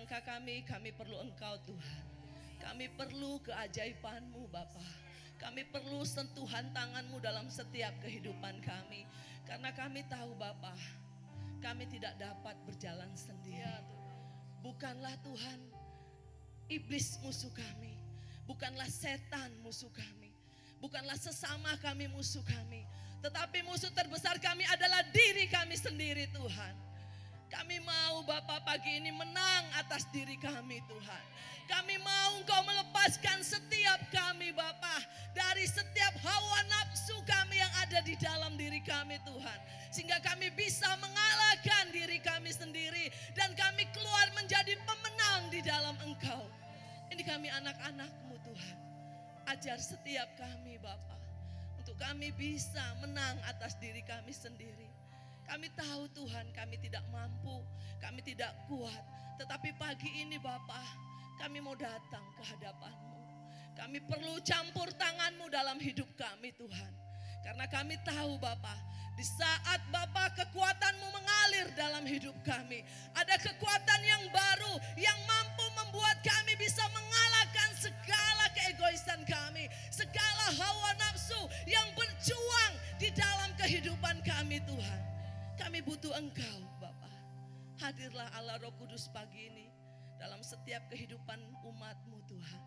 langkah kami perlu Engkau Tuhan. Kami perlu keajaiban-Mu Bapa. Kami perlu sentuhan tangan-Mu dalam setiap kehidupan kami. Karena kami tahu Bapa, kami tidak dapat berjalan sendiri. Bukanlah Tuhan iblis musuh kami. Bukanlah setan musuh kami. Bukanlah sesama kami musuh kami. Tetapi musuh terbesar kami adalah diri kami sendiri Tuhan. Kami mau Bapa pagi ini menang atas diri kami Tuhan. Kami mau Engkau melepaskan setiap kami Bapa dari setiap hawa nafsu kami yang ada di dalam diri kami Tuhan. Sehingga kami bisa mengalahkan diri kami sendiri. Dan kami keluar menjadi pemenang di dalam Engkau. Ini kami anak-anak-Mu Tuhan. Ajar setiap kami Bapa. Untuk kami bisa menang atas diri kami sendiri. Kami tahu Tuhan kami tidak mampu, kami tidak kuat. Tetapi pagi ini Bapa, kami mau datang ke hadapan-Mu. Kami perlu campur tangan-Mu dalam hidup kami Tuhan. Karena kami tahu Bapa, di saat Bapa kekuatan-Mu mengalir dalam hidup kami. Ada kekuatan yang baru yang mampu membuat kami bisa mengalahkan segala keegoisan kami. Segala hawa nafsu yang berjuang di dalam kehidupan kami Tuhan. Kami butuh Engkau Bapa. Hadirlah Allah Roh Kudus pagi ini dalam setiap kehidupan umat-Mu Tuhan.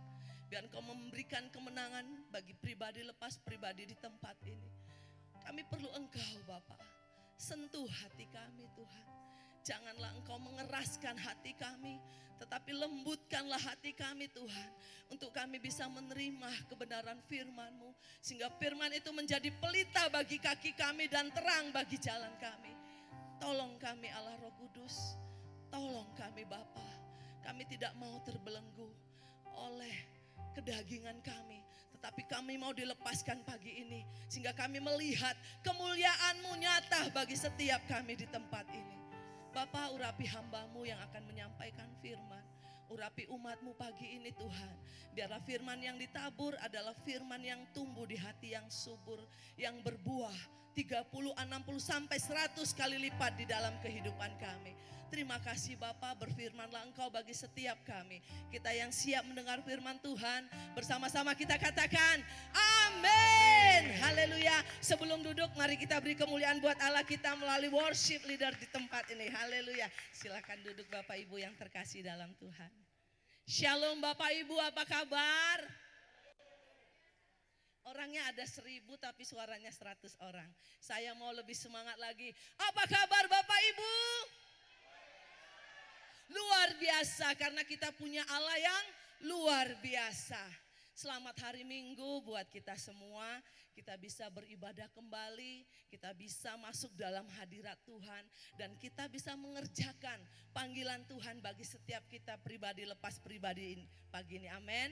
Biar Engkau memberikan kemenangan bagi pribadi lepas pribadi di tempat ini. Kami perlu Engkau Bapa. Sentuh hati kami Tuhan. Janganlah Engkau mengeraskan hati kami, tetapi lembutkanlah hati kami Tuhan. Untuk kami bisa menerima kebenaran firman-Mu. Sehingga firman itu menjadi pelita bagi kaki kami dan terang bagi jalan kami. Tolong kami Allah Roh Kudus. Tolong kami Bapa. Kami tidak mau terbelenggu oleh kedagingan kami. Tetapi kami mau dilepaskan pagi ini. Sehingga kami melihat kemuliaan-Mu nyata bagi setiap kami di tempat ini. Bapa, urapi hamba-Mu yang akan menyampaikan firman. Urapi umat-Mu pagi ini Tuhan. Biarlah firman yang ditabur adalah firman yang tumbuh di hati yang subur. Yang berbuah 30, 60 sampai 100 kali lipat di dalam kehidupan kami. Terima kasih Bapa, berfirmanlah Engkau bagi setiap kami. Kita yang siap mendengar firman Tuhan, bersama-sama kita katakan amin. Haleluya. Sebelum duduk mari kita beri kemuliaan buat Allah kita melalui worship leader di tempat ini. Haleluya. Silakan duduk Bapak Ibu yang terkasih dalam Tuhan. Shalom Bapak Ibu, apa kabar? Orangnya ada 1000 tapi suaranya 100 orang. Saya mau lebih semangat lagi. Apa kabar Bapak Ibu? Luar biasa karena kita punya Allah yang luar biasa. Selamat hari Minggu buat kita semua. Kita bisa beribadah kembali, kita bisa masuk dalam hadirat Tuhan. Dan kita bisa mengerjakan panggilan Tuhan bagi setiap kita pribadi lepas pribadi pagi ini. Amin.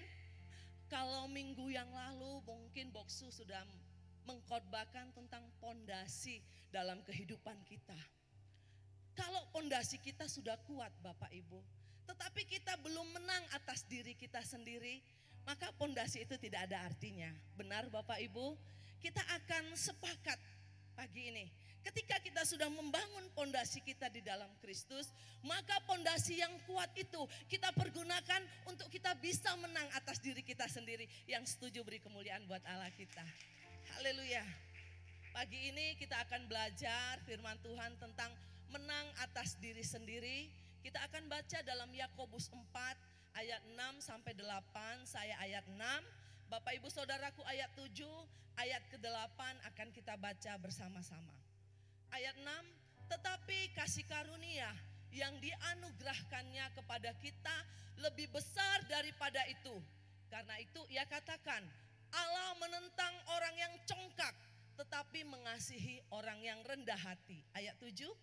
Kalau minggu yang lalu mungkin Boksu sudah mengkhotbahkan tentang pondasi dalam kehidupan kita. Kalau pondasi kita sudah kuat Bapak Ibu, tetapi kita belum menang atas diri kita sendiri, maka pondasi itu tidak ada artinya. Benar Bapak Ibu? Kita akan sepakat pagi ini. Ketika kita sudah membangun pondasi kita di dalam Kristus, maka pondasi yang kuat itu kita pergunakan untuk kita bisa menang atas diri kita sendiri. Yang setuju beri kemuliaan buat Allah kita. Haleluya. Pagi ini kita akan belajar firman Tuhan tentang menang atas diri sendiri. Kita akan baca dalam Yakobus 4 ayat 6 sampai 8. Saya ayat 6. Bapak Ibu Saudaraku ayat 7, ayat ke-8 akan kita baca bersama-sama. Ayat 6, tetapi kasih karunia yang dianugerahkannya kepada kita lebih besar daripada itu. Karena itu ia katakan, Allah menentang orang yang congkak, tetapi mengasihi orang yang rendah hati. Ayat 7.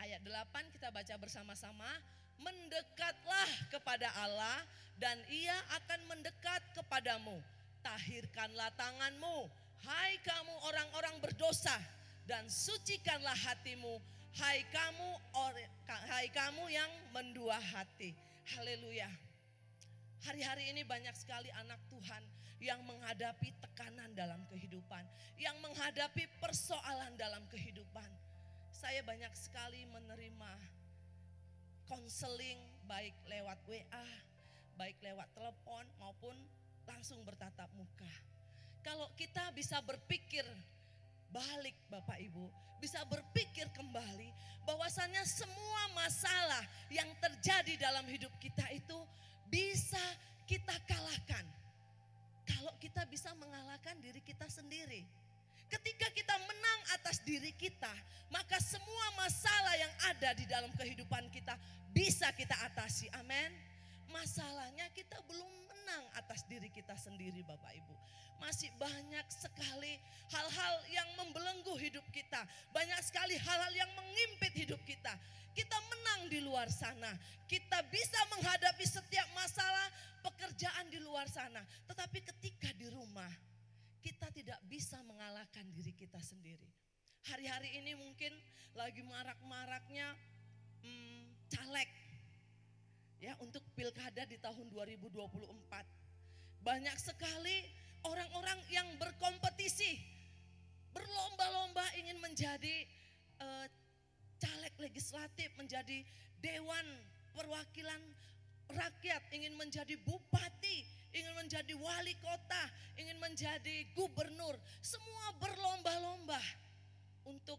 Ayat 8 kita baca bersama-sama. Mendekatlah kepada Allah dan ia akan mendekat kepadamu. Tahirkanlah tanganmu, hai kamu orang-orang berdosa, dan sucikanlah hatimu, hai kamu yang mendua hati. Haleluya. Hari-hari ini banyak sekali anak Tuhan yang menghadapi tekanan dalam kehidupan, yang menghadapi persoalan dalam kehidupan. Saya banyak sekali menerima konseling baik lewat WA, baik lewat telepon maupun langsung bertatap muka. Kalau kita bisa berpikir balik Bapak Ibu, bisa berpikir kembali bahwasannya semua masalah yang terjadi dalam hidup kita itu bisa kita kalahkan. Kalau kita bisa mengalahkan diri kita sendiri. Ketika kita menang atas diri kita, maka semua masalah yang ada di dalam kehidupan kita bisa kita atasi. Amin. Masalahnya kita belum menang atas diri kita sendiri Bapak Ibu. Masih banyak sekali hal-hal yang membelenggu hidup kita. Banyak sekali hal-hal yang mengimpit hidup kita. Kita menang di luar sana. Kita bisa menghadapi setiap masalah pekerjaan di luar sana. Tetapi ketika di rumah, kita tidak bisa mengalahkan diri kita sendiri. Hari-hari ini mungkin lagi marak-maraknya caleg. Ya, untuk pilkada di tahun 2024. Banyak sekali orang-orang yang berkompetisi, berlomba-lomba ingin menjadi caleg legislatif, menjadi dewan perwakilan rakyat, ingin menjadi bupati, ingin menjadi wali kota, ingin menjadi gubernur. Semua berlomba-lomba untuk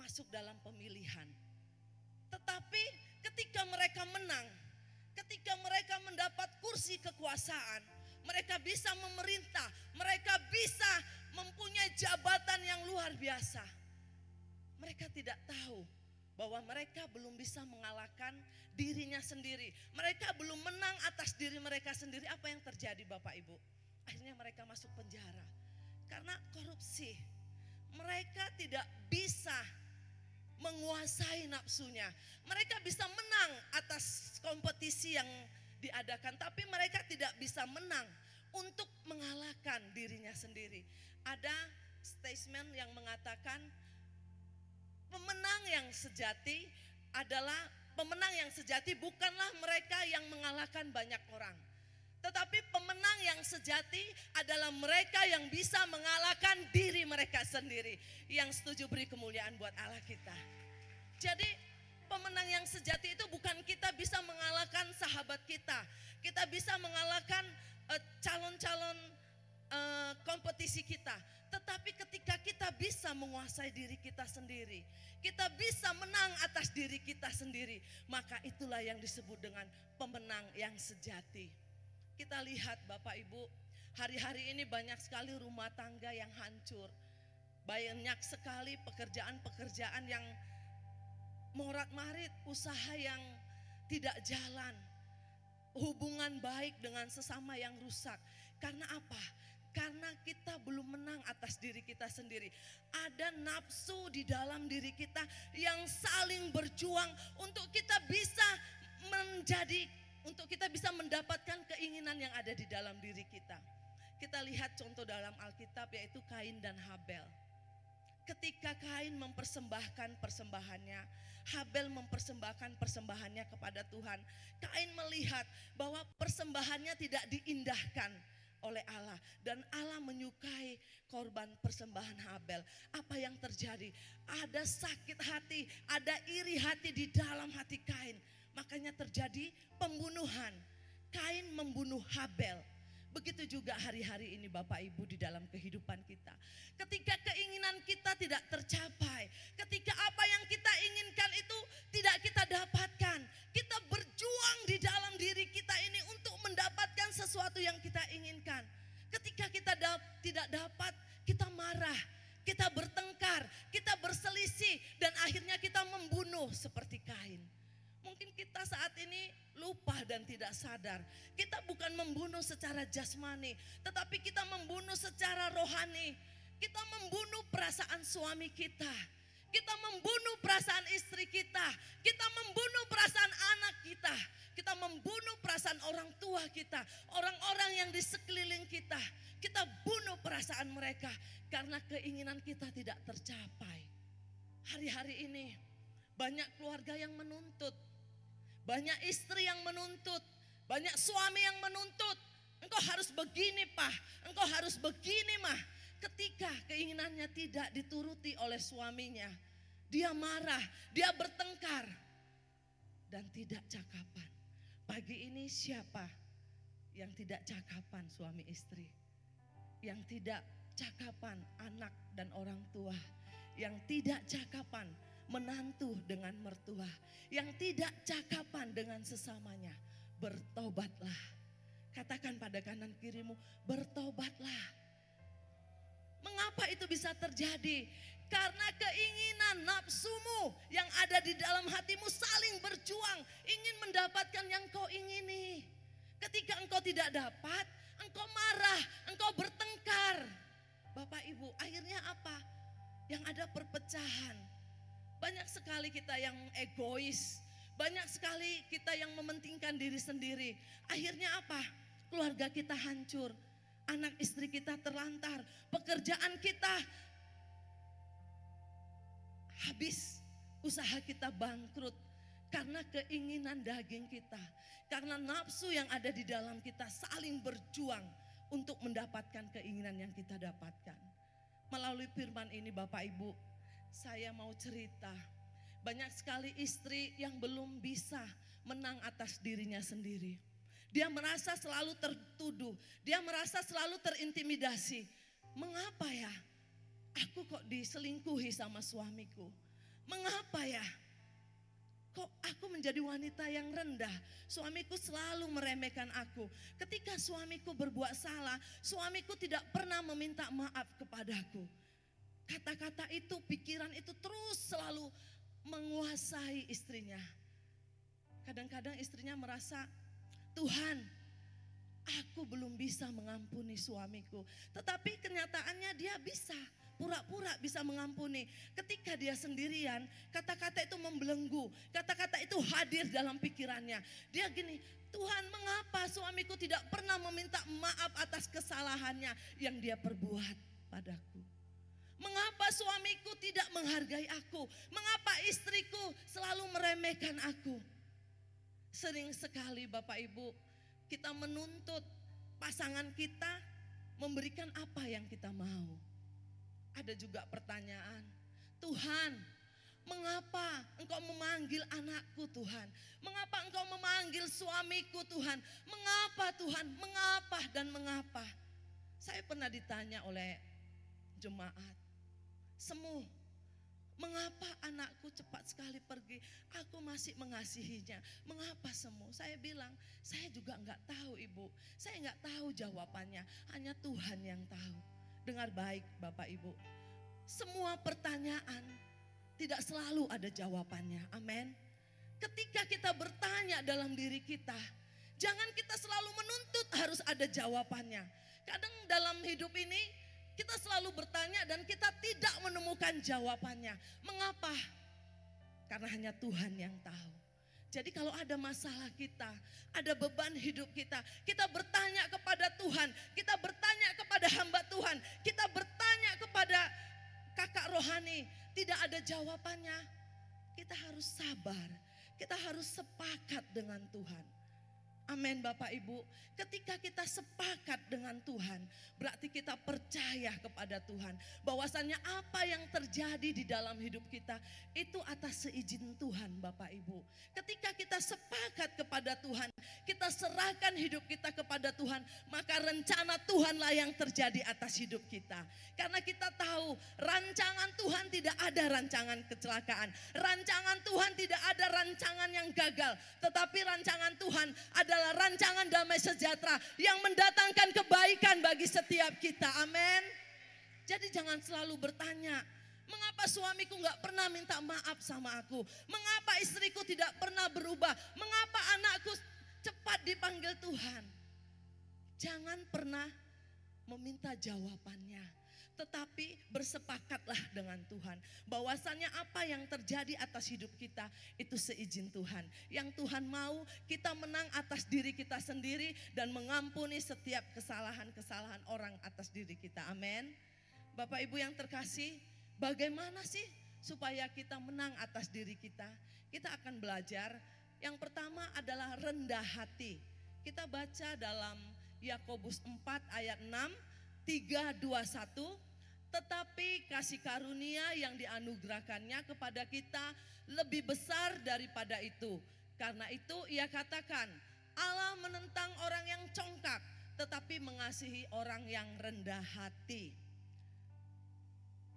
masuk dalam pemilihan. Tetapi ketika mereka menang, ketika mereka mendapat kursi kekuasaan, mereka bisa memerintah, mereka bisa mempunyai jabatan yang luar biasa. Mereka tidak tahu bahwa mereka belum bisa mengalahkan dirinya sendiri. Mereka belum menang atas diri mereka sendiri. Apa yang terjadi Bapak Ibu? Akhirnya mereka masuk penjara karena korupsi. Mereka tidak bisa menguasai nafsunya. Mereka bisa menang atas kompetisi yang diadakan, tapi mereka tidak bisa menang untuk mengalahkan dirinya sendiri. Ada statement yang mengatakan pemenang yang sejati adalah pemenang yang sejati bukanlah mereka yang mengalahkan banyak orang. Tetapi pemenang yang sejati adalah mereka yang bisa mengalahkan diri mereka sendiri. Yang setuju beri kemuliaan buat Allah kita. Jadi pemenang yang sejati itu bukan kita bisa mengalahkan sahabat kita. Kita bisa mengalahkan calon-calon kompetisi kita. Tetapi ketika kita bisa menguasai diri kita sendiri, kita bisa menang atas diri kita sendiri, maka itulah yang disebut dengan pemenang yang sejati. Kita lihat Bapak Ibu, hari-hari ini banyak sekali rumah tangga yang hancur. Banyak sekali pekerjaan-pekerjaan yang morat-marit, usaha yang tidak jalan. Hubungan baik dengan sesama yang rusak. Karena apa? Karena kita belum menang atas diri kita sendiri. Ada nafsu di dalam diri kita yang saling berjuang untuk kita bisa mendapatkan keinginan yang ada di dalam diri kita. Kita lihat contoh dalam Alkitab yaitu Kain dan Habel. Ketika Kain mempersembahkan persembahannya, Habel mempersembahkan persembahannya kepada Tuhan. Kain melihat bahwa persembahannya tidak diindahkan oleh Allah dan Allah menyukai korban persembahan Habel. Apa yang terjadi? Ada sakit hati, ada iri hati di dalam hati Kain. Makanya terjadi pembunuhan. Kain membunuh Habel. Begitu juga hari-hari ini Bapak Ibu di dalam kehidupan kita. Ketika keinginan kita tidak tercapai, ketika apa yang kita inginkan itu tidak kita dapatkan, kita berjuang di dalam diri kita ini untuk mendapatkan sesuatu yang kita inginkan. Ketika kita tidak dapat, kita marah, kita bertengkar, kita berselisih, dan akhirnya kita membunuh seperti Kain. Mungkin kita saat ini lupa dan tidak sadar. Kita bukan membunuh secara jasmani, tetapi kita membunuh secara rohani. Kita membunuh perasaan suami kita. Kita membunuh perasaan istri kita. Kita membunuh perasaan anak kita. Kita membunuh perasaan orang tua kita. Orang-orang yang di sekeliling kita. Kita bunuh perasaan mereka karena keinginan kita tidak tercapai. Hari-hari ini banyak keluarga yang menuntut. Banyak istri yang menuntut Banyak suami yang menuntut, engkau harus begini Pak, engkau harus begini Mah. Ketika keinginannya tidak dituruti oleh suaminya, dia marah, dia bertengkar, dan tidak cakapan. Pagi ini siapa yang tidak cakapan suami istri? Yang tidak cakapan anak dan orang tua? Yang tidak cakapan menantu dengan mertua? Yang tidak cakapan dengan sesamanya? Bertobatlah. Katakan pada kanan kirimu, bertobatlah. Mengapa itu bisa terjadi? Karena keinginan nafsumu yang ada di dalam hatimu saling berjuang, ingin mendapatkan yang kau ingini. Ketika engkau tidak dapat, engkau marah, engkau bertengkar. Bapak Ibu, akhirnya apa? Yang ada perpecahan. Banyak sekali kita yang egois, banyak sekali kita yang mementingkan diri sendiri. Akhirnya apa? Keluarga kita hancur. Anak istri kita terlantar, pekerjaan kita habis, usaha kita bangkrut karena keinginan daging kita, karena nafsu yang ada di dalam kita saling berjuang untuk mendapatkan keinginan yang kita dapatkan. Melalui firman ini Bapak Ibu, saya mau cerita, banyak sekali istri yang belum bisa menang atas dirinya sendiri. Dia merasa selalu tertuduh, dia merasa selalu terintimidasi. Mengapa ya? Aku kok diselingkuhi sama suamiku? Mengapa ya? Kok aku menjadi wanita yang rendah? Suamiku selalu meremehkan aku. Ketika suamiku berbuat salah, suamiku tidak pernah meminta maaf kepadaku. Kata-kata itu, pikiran itu terus selalu menguasai istrinya. Kadang-kadang istrinya merasa, Tuhan, aku belum bisa mengampuni suamiku. Tetapi kenyataannya dia bisa, pura-pura bisa mengampuni. Ketika dia sendirian, kata-kata itu membelenggu, kata-kata itu hadir dalam pikirannya. Dia gini, Tuhan, mengapa suamiku tidak pernah meminta maaf atas kesalahannya yang dia perbuat padaku? Mengapa suamiku tidak menghargai aku? Mengapa istriku selalu meremehkan aku? Sering sekali Bapak Ibu, kita menuntut pasangan kita memberikan apa yang kita mau. Ada juga pertanyaan, Tuhan, mengapa engkau memanggil anakku Tuhan? Mengapa engkau memanggil suamiku Tuhan? Mengapa Tuhan? Mengapa dan mengapa? Saya pernah ditanya oleh jemaat, Semu, mengapa anakku cepat sekali pergi? Aku masih mengasihinya. Mengapa Semu? Saya bilang, saya juga enggak tahu Ibu. Saya enggak tahu jawabannya. Hanya Tuhan yang tahu. Dengar baik Bapak Ibu. Semua pertanyaan tidak selalu ada jawabannya. Amin. Ketika kita bertanya dalam diri kita, jangan kita selalu menuntut harus ada jawabannya. Kadang dalam hidup ini kita selalu bertanya dan kita tidak menemukan jawabannya. Mengapa? Karena hanya Tuhan yang tahu. Jadi kalau ada masalah kita, ada beban hidup kita, kita bertanya kepada Tuhan, kita bertanya kepada hamba Tuhan, kita bertanya kepada kakak rohani, tidak ada jawabannya. Kita harus sabar, kita harus sepakat dengan Tuhan. Amin Bapak Ibu, ketika kita sepakat dengan Tuhan, berarti kita percaya kepada Tuhan. Bahwasannya apa yang terjadi di dalam hidup kita, itu atas seizin Tuhan Bapak Ibu. Ketika kita sepakat kepada Tuhan, kita serahkan hidup kita kepada Tuhan, maka rencana Tuhanlah yang terjadi atas hidup kita. Karena kita tahu rancangan Tuhan tidak ada rancangan kecelakaan. Rancangan Tuhan tidak ada rancangan yang gagal. Tetapi rancangan Tuhan adalah rancangan damai sejahtera yang mendatangkan kebaikan bagi setiap kita. Amin. Jadi jangan selalu bertanya, mengapa suamiku gak pernah minta maaf sama aku? Mengapa istriku tidak pernah berubah? Mengapa anakku cepat dipanggil Tuhan? Jangan pernah meminta jawabannya. Tetapi bersepakatlah dengan Tuhan. Bahwasannya apa yang terjadi atas hidup kita itu seizin Tuhan. Yang Tuhan mau kita menang atas diri kita sendiri dan mengampuni setiap kesalahan-kesalahan orang atas diri kita. Amin. Bapak Ibu yang terkasih, bagaimana sih supaya kita menang atas diri kita? Kita akan belajar. Yang pertama adalah rendah hati. Kita baca dalam Yakobus 4 ayat 6, 3, 2, 1. Tetapi kasih karunia yang dianugerahkannya kepada kita lebih besar daripada itu. Karena itu ia katakan, Allah menentang orang yang congkak, tetapi mengasihi orang yang rendah hati.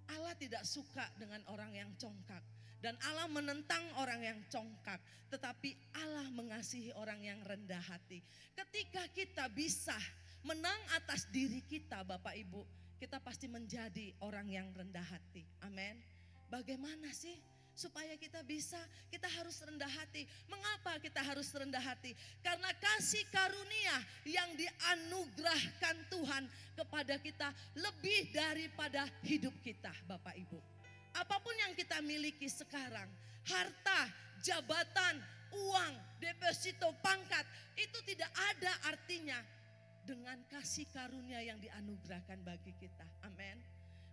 Allah tidak suka dengan orang yang congkak. Dan Allah menentang orang yang congkak, tetapi Allah mengasihi orang yang rendah hati. Ketika kita bisa menang atas diri kita, Bapak Ibu, kita pasti menjadi orang yang rendah hati. Amin. Bagaimana sih supaya kita bisa? Kita harus rendah hati. Mengapa kita harus rendah hati? Karena kasih karunia yang dianugerahkan Tuhan kepada kita lebih daripada hidup kita, Bapak Ibu. Apapun yang kita miliki sekarang, harta, jabatan, uang, deposito, pangkat, itu tidak ada artinya dengan kasih karunia yang dianugerahkan bagi kita. Amin.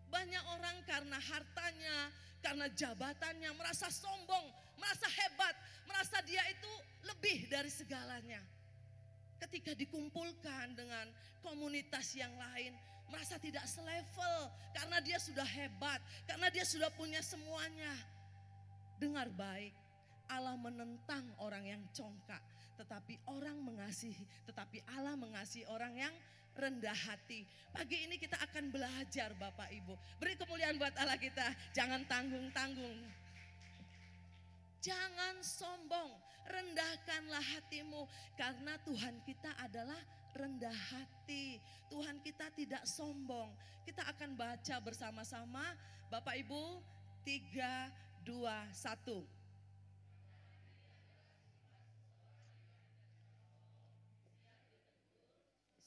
Banyak orang karena hartanya, karena jabatannya merasa sombong, merasa hebat, merasa dia itu lebih dari segalanya. Ketika dikumpulkan dengan komunitas yang lain, merasa tidak selevel karena dia sudah hebat, karena dia sudah punya semuanya. Dengar baik, Allah menentang orang yang congkak, tetapi Allah mengasihi orang yang rendah hati. Pagi ini kita akan belajar, Bapak Ibu. Beri kemuliaan buat Allah kita. Jangan tanggung-tanggung. Jangan sombong, rendahkanlah hatimu. Karena Tuhan kita adalah rendah hati. Tuhan kita tidak sombong. Kita akan baca bersama-sama. Bapak Ibu, 3, 2, 1.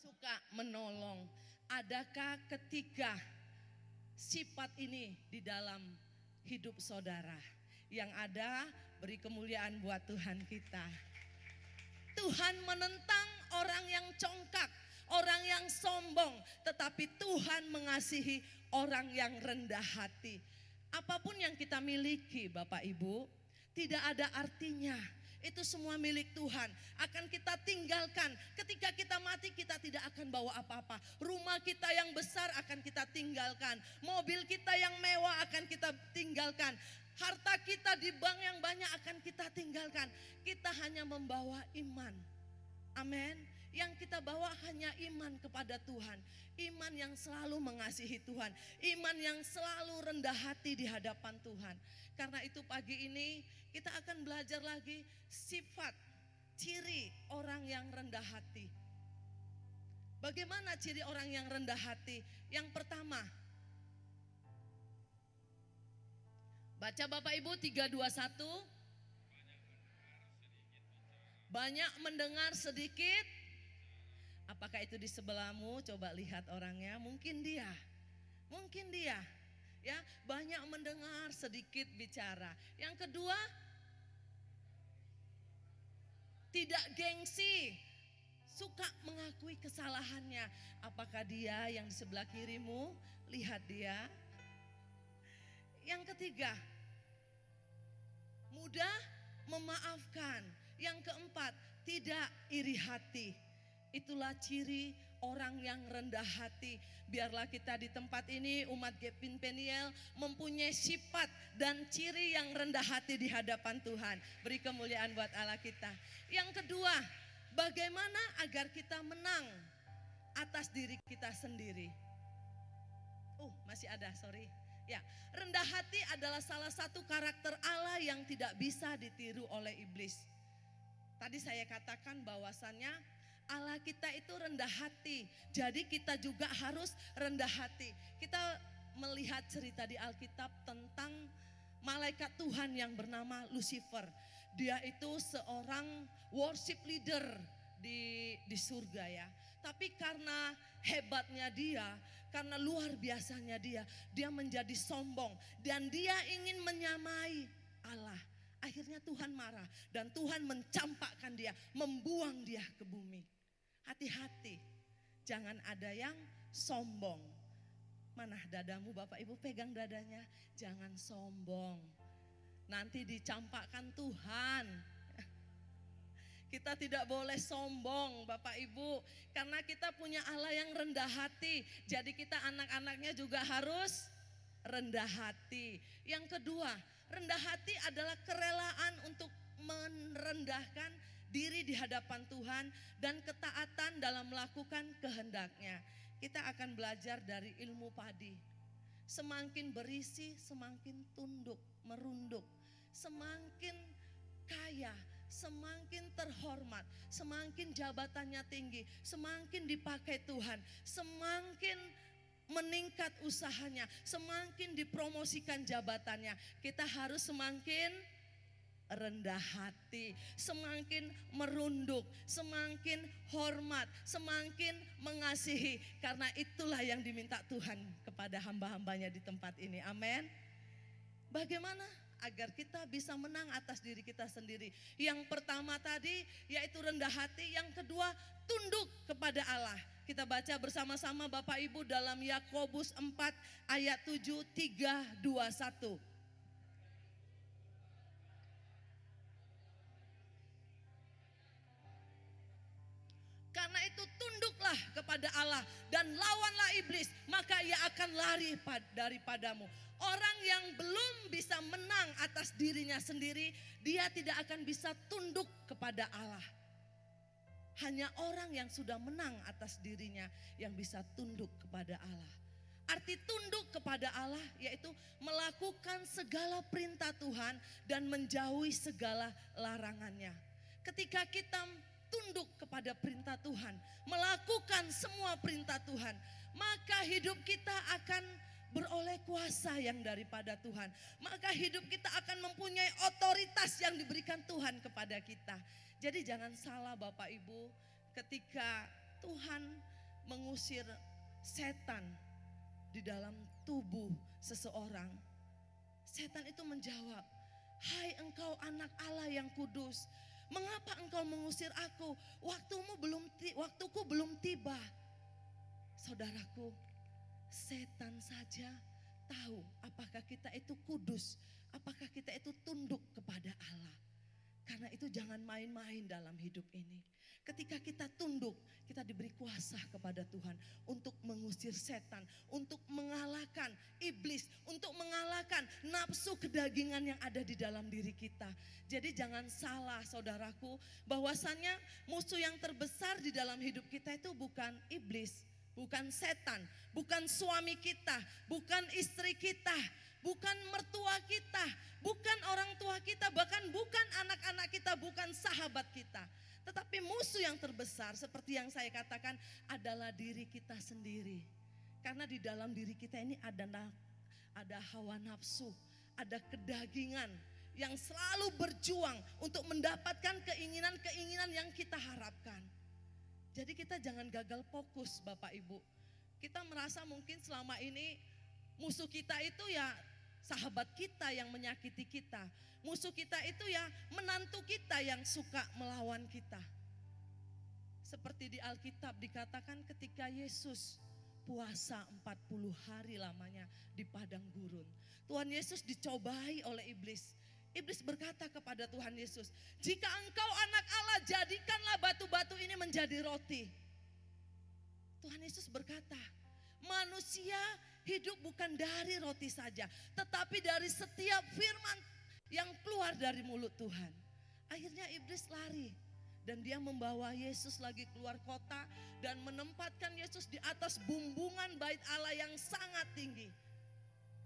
Suka menolong. Adakah ketiga sifat ini di dalam hidup saudara? Yang ada, beri kemuliaan buat Tuhan kita. Tuhan menentang orang yang congkak, orang yang sombong, tetapi Tuhan mengasihi orang yang rendah hati. Apapun yang kita miliki, Bapak Ibu, tidak ada artinya. Itu semua milik Tuhan. Akan kita tinggalkan. Ketika kita mati, kita tidak akan bawa apa-apa. Rumah kita yang besar akan kita tinggalkan. Mobil kita yang mewah akan kita tinggalkan. Harta kita di bank yang banyak akan kita tinggalkan. Kita hanya membawa iman. Amin. Yang kita bawa hanya iman kepada Tuhan. Iman yang selalu mengasihi Tuhan. Iman yang selalu rendah hati di hadapan Tuhan. Karena itu pagi ini kita akan belajar lagi sifat, ciri orang yang rendah hati. Bagaimana ciri orang yang rendah hati? Yang pertama, baca Bapak Ibu 3, 2, 1. Banyak mendengar sedikit. Apakah itu di sebelahmu? Coba lihat orangnya. Mungkin dia. Ya, banyak mendengar sedikit bicara. Yang kedua, tidak gengsi. Suka mengakui kesalahannya. Apakah dia yang di sebelah kirimu? Lihat dia. Yang ketiga, mudah memaafkan. Yang keempat, tidak iri hati. Itulah ciri orang yang rendah hati. Biarlah kita di tempat ini umat Gepin Peniel mempunyai sifat dan ciri yang rendah hati di hadapan Tuhan. Beri kemuliaan buat Allah kita. Yang kedua, bagaimana agar kita menang atas diri kita sendiri. Masih ada, sorry. Ya, rendah hati adalah salah satu karakter Allah yang tidak bisa ditiru oleh iblis. Tadi saya katakan bahwasannya Allah kita itu rendah hati. Jadi kita juga harus rendah hati. Kita melihat cerita di Alkitab tentang malaikat Tuhan yang bernama Lucifer. Dia itu seorang worship leader di surga ya. Tapi karena hebatnya dia, karena luar biasanya dia menjadi sombong. Dan dia ingin menyamai Allah. Akhirnya Tuhan marah dan Tuhan mencampakkan dia, membuang dia ke bumi. Hati-hati, jangan ada yang sombong. Mana dadamu Bapak Ibu, pegang dadanya. Jangan sombong, nanti dicampakkan Tuhan. Kita tidak boleh sombong Bapak Ibu. Karena kita punya Allah yang rendah hati. Jadi kita anak-anaknya juga harus rendah hati. Yang kedua, rendah hati adalah kerelaan untuk merendahkan diri di hadapan Tuhan dan ketaatan dalam melakukan kehendaknya. Kita akan belajar dari ilmu padi. Semakin berisi, semakin tunduk, merunduk. Semakin kaya, semakin terhormat, semakin jabatannya tinggi, semakin dipakai Tuhan, semakin meningkat usahanya, semakin dipromosikan jabatannya. Kita harus semakin rendah hati, semakin merunduk, semakin hormat, semakin mengasihi. Karena itulah yang diminta Tuhan kepada hamba-hambanya di tempat ini. Amin. Bagaimana agar kita bisa menang atas diri kita sendiri? Yang pertama tadi yaitu rendah hati, yang kedua tunduk kepada Allah. Kita baca bersama-sama Bapak Ibu dalam Yakobus 4 ayat 7, 3, 2, 1. Karena itu tunduklah kepada Allah dan lawanlah iblis, maka ia akan lari daripadamu. Orang yang belum bisa menang atas dirinya sendiri, dia tidak akan bisa tunduk kepada Allah. Hanya orang yang sudah menang atas dirinya yang bisa tunduk kepada Allah. Arti tunduk kepada Allah yaitu melakukan segala perintah Tuhan dan menjauhi segala larangannya. Ketika kita tunduk kepada perintah Tuhan, melakukan semua perintah Tuhan, maka hidup kita akan beroleh kuasa yang daripada Tuhan. Maka hidup kita akan mempunyai otoritas yang diberikan Tuhan kepada kita. Jadi jangan salah Bapak Ibu, ketika Tuhan mengusir setan di dalam tubuh seseorang, setan itu menjawab, "Hai engkau anak Allah yang kudus, mengapa engkau mengusir aku? Waktuku belum tiba." Saudaraku, setan saja tahu apakah kita itu kudus, apakah kita itu tunduk kepada Allah. Karena itu jangan main-main dalam hidup ini. Ketika kita tunduk, kita diberi kuasa kepada Tuhan untuk mengusir setan, untuk mengalahkan iblis, untuk mengalahkan nafsu kedagingan yang ada di dalam diri kita. Jadi jangan salah saudaraku, bahwasannya musuh yang terbesar di dalam hidup kita itu bukan iblis, bukan setan, bukan suami kita, bukan istri kita, bukan mertua kita, bukan orang tua kita, bahkan bukan anak-anak kita, bukan sahabat kita. Tetapi musuh yang terbesar seperti yang saya katakan adalah diri kita sendiri. Karena di dalam diri kita ini ada hawa nafsu, ada kedagingan yang selalu berjuang untuk mendapatkan keinginan-keinginan yang kita harapkan. Jadi kita jangan gagal fokus Bapak Ibu. Kita merasa mungkin selama ini musuh kita itu ya sahabat kita yang menyakiti kita. Musuh kita itu ya menantu kita yang suka melawan kita. Seperti di Alkitab dikatakan ketika Yesus puasa 40 hari lamanya di padang gurun. Tuhan Yesus dicobai oleh iblis. Iblis berkata kepada Tuhan Yesus, "Jika engkau anak Allah, jadikanlah batu-batu ini menjadi roti." Tuhan Yesus berkata, manusia hidup bukan dari roti saja, tetapi dari setiap firman yang keluar dari mulut Tuhan. Akhirnya iblis lari dan dia membawa Yesus lagi keluar kota dan menempatkan Yesus di atas bumbungan bait Allah yang sangat tinggi.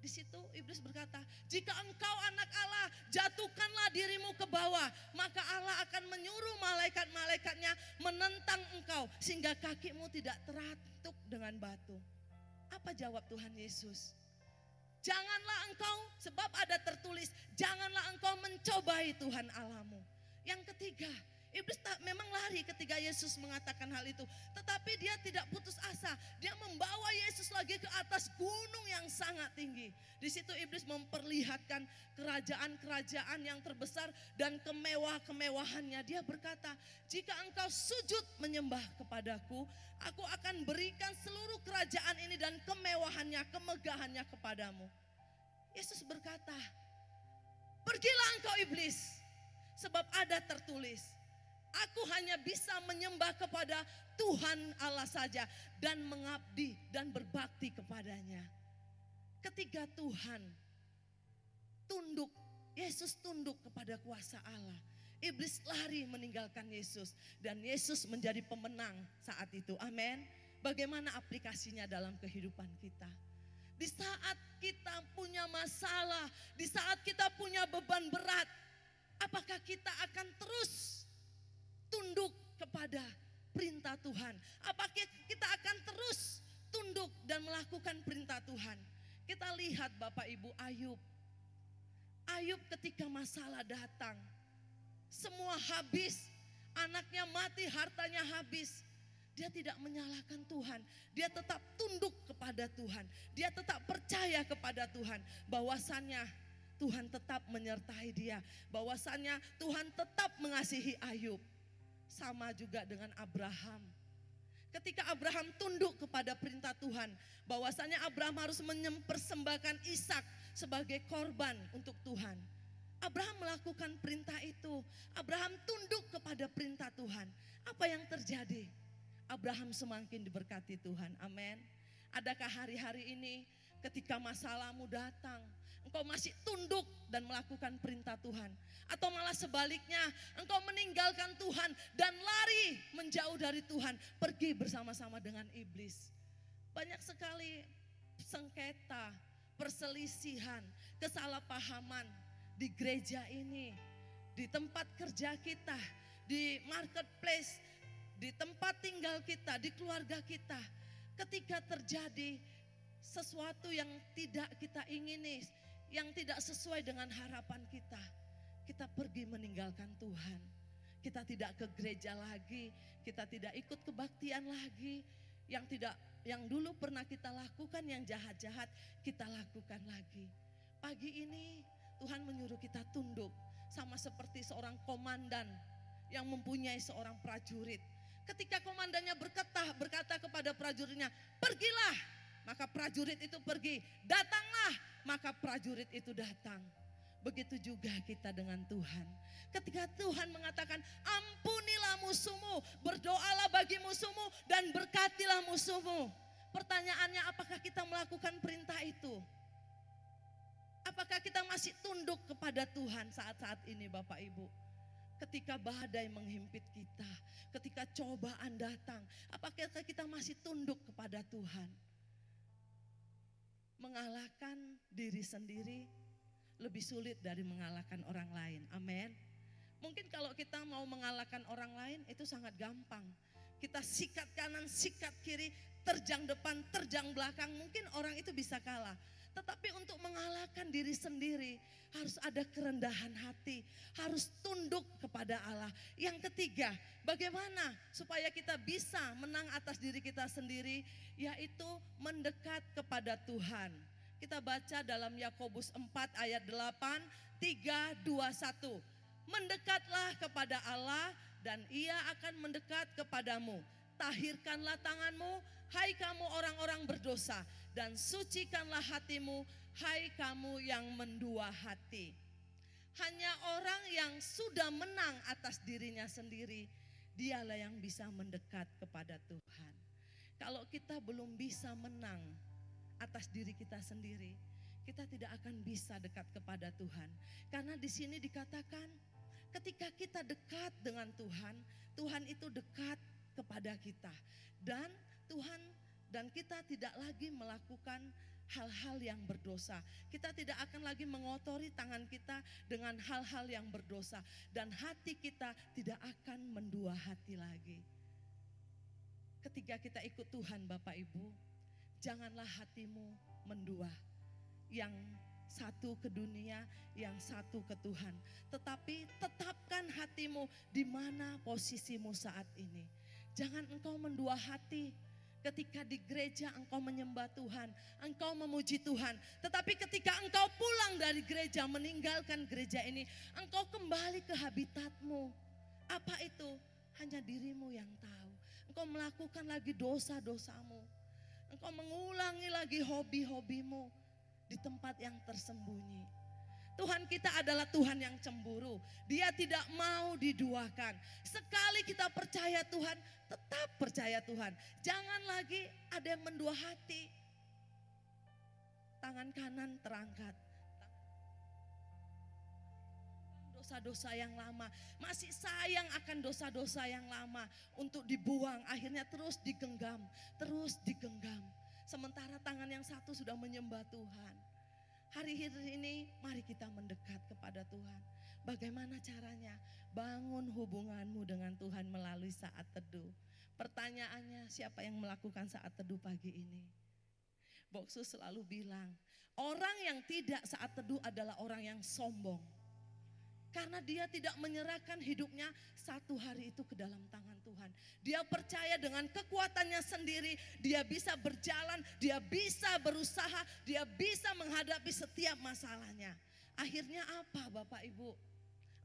Di situ iblis berkata, "Jika engkau anak Allah, jatuhkanlah dirimu ke bawah, maka Allah akan menyuruh malaikat-malaikatnya menentang engkau sehingga kakimu tidak teratuk dengan batu." Apa jawab Tuhan Yesus? "Janganlah engkau, sebab ada tertulis, janganlah engkau mencobai Tuhan Allahmu." Yang ketiga, iblis memang lari ketika Yesus mengatakan hal itu. Tetapi dia tidak putus asa. Dia membawa Yesus lagi ke atas gunung yang sangat tinggi. Di situ iblis memperlihatkan kerajaan-kerajaan yang terbesar dan kemewah-kemewahannya. Dia berkata, "Jika engkau sujud menyembah kepadaku, aku akan berikan seluruh kerajaan ini dan kemewahannya, kemegahannya kepadamu." Yesus berkata, "Pergilah engkau iblis, sebab ada tertulis, Aku hanya bisa menyembah kepada Tuhan Allah saja dan mengabdi dan berbakti kepadanya. Ketika Tuhan tunduk, Yesus tunduk kepada kuasa Allah. Iblis lari meninggalkan Yesus dan Yesus menjadi pemenang saat itu. Amin. Bagaimana aplikasinya dalam kehidupan kita? Di saat kita punya masalah, di saat kita punya beban berat, apakah kita akan terus tunduk kepada perintah Tuhan? Apakah kita akan terus tunduk dan melakukan perintah Tuhan? Kita lihat Bapak Ibu Ayub. Ayub ketika masalah datang, semua habis, anaknya mati, hartanya habis. Dia tidak menyalahkan Tuhan. Dia tetap tunduk kepada Tuhan. Dia tetap percaya kepada Tuhan. Bahwasannya Tuhan tetap menyertai dia. Bahwasannya Tuhan tetap mengasihi Ayub. Sama juga dengan Abraham. Ketika Abraham tunduk kepada perintah Tuhan. Bahwasannya Abraham harus mempersembahkan Ishak sebagai korban untuk Tuhan. Abraham melakukan perintah itu. Abraham tunduk kepada perintah Tuhan. Apa yang terjadi? Abraham semakin diberkati Tuhan. Amin. Adakah hari-hari ini ketika masalahmu datang, engkau masih tunduk dan melakukan perintah Tuhan? Atau malah sebaliknya, engkau meninggalkan Tuhan dan lari menjauh dari Tuhan, pergi bersama-sama dengan iblis? Banyak sekali sengketa, perselisihan, kesalahpahaman di gereja ini, di tempat kerja kita, di marketplace, di tempat tinggal kita, di keluarga kita. Ketika terjadi sesuatu yang tidak kita ingini, yang tidak sesuai dengan harapan kita, kita pergi meninggalkan Tuhan. Kita tidak ke gereja lagi, kita tidak ikut kebaktian lagi. Yang dulu pernah kita lakukan, yang jahat-jahat kita lakukan lagi. Pagi ini Tuhan menyuruh kita tunduk, sama seperti seorang komandan yang mempunyai seorang prajurit. Ketika komandannya berkata kepada prajuritnya, pergilah, maka prajurit itu pergi. Datanglah, maka prajurit itu datang. Begitu juga kita dengan Tuhan. Ketika Tuhan mengatakan, ampunilah musuhmu, berdoalah bagi musuhmu, dan berkatilah musuhmu. Pertanyaannya, apakah kita melakukan perintah itu? Apakah kita masih tunduk kepada Tuhan saat-saat ini Bapak Ibu? Ketika badai menghimpit kita, ketika cobaan datang, apakah kita masih tunduk kepada Tuhan? Mengalahkan diri sendiri lebih sulit dari mengalahkan orang lain. Amin. Mungkin kalau kita mau mengalahkan orang lain itu sangat gampang. Kita sikat kanan, sikat kiri, terjang depan, terjang belakang, mungkin orang itu bisa kalah. Tetapi untuk mengalahkan diri sendiri harus ada kerendahan hati, harus tunduk kepada Allah. Yang ketiga, bagaimana supaya kita bisa menang atas diri kita sendiri, yaitu mendekat kepada Tuhan. Kita baca dalam Yakobus 4 ayat 8, 3, 2, 1. Mendekatlah kepada Allah dan Ia akan mendekat kepadamu. Tahirkanlah tanganmu, hai kamu orang-orang berdosa, dan sucikanlah hatimu, hai kamu yang mendua hati. Hanya orang yang sudah menang atas dirinya sendiri, dialah yang bisa mendekat kepada Tuhan. Kalau kita belum bisa menang atas diri kita sendiri, kita tidak akan bisa dekat kepada Tuhan. Karena di sini dikatakan, ketika kita dekat dengan Tuhan, Tuhan itu dekat kepada kita. Dan kita tidak lagi melakukan hal-hal yang berdosa. Kita tidak akan lagi mengotori tangan kita dengan hal-hal yang berdosa. Dan hati kita tidak akan mendua hati lagi. Ketika kita ikut Tuhan Bapak Ibu, janganlah hatimu mendua. Yang satu ke dunia, yang satu ke Tuhan. Tetapi tetapkan hatimu di mana posisimu saat ini. Jangan engkau mendua hati. Ketika di gereja engkau menyembah Tuhan, engkau memuji Tuhan. Tetapi ketika engkau pulang dari gereja, meninggalkan gereja ini, engkau kembali ke habitatmu. Apa itu? Hanya dirimu yang tahu. Engkau melakukan lagi dosa-dosamu. Engkau mengulangi lagi hobi-hobimu di tempat yang tersembunyi. Tuhan kita adalah Tuhan yang cemburu. Dia tidak mau diduakan. Sekali kita percaya Tuhan, tetap percaya Tuhan. Jangan lagi ada yang mendua hati. Tangan kanan terangkat. Dosa-dosa yang lama, masih sayang akan dosa-dosa yang lama untuk dibuang, akhirnya terus digenggam, terus digenggam. Sementara tangan yang satu sudah menyembah Tuhan. Hari ini mari kita mendekat kepada Tuhan. Bagaimana caranya? Bangun hubunganmu dengan Tuhan melalui saat teduh. Pertanyaannya, siapa yang melakukan saat teduh pagi ini? Boksu selalu bilang, orang yang tidak saat teduh adalah orang yang sombong. Karena dia tidak menyerahkan hidupnya satu hari itu ke dalam tangan Tuhan. Dia percaya dengan kekuatannya sendiri, dia bisa berjalan, dia bisa berusaha, dia bisa menghadapi setiap masalahnya. Akhirnya apa Bapak Ibu?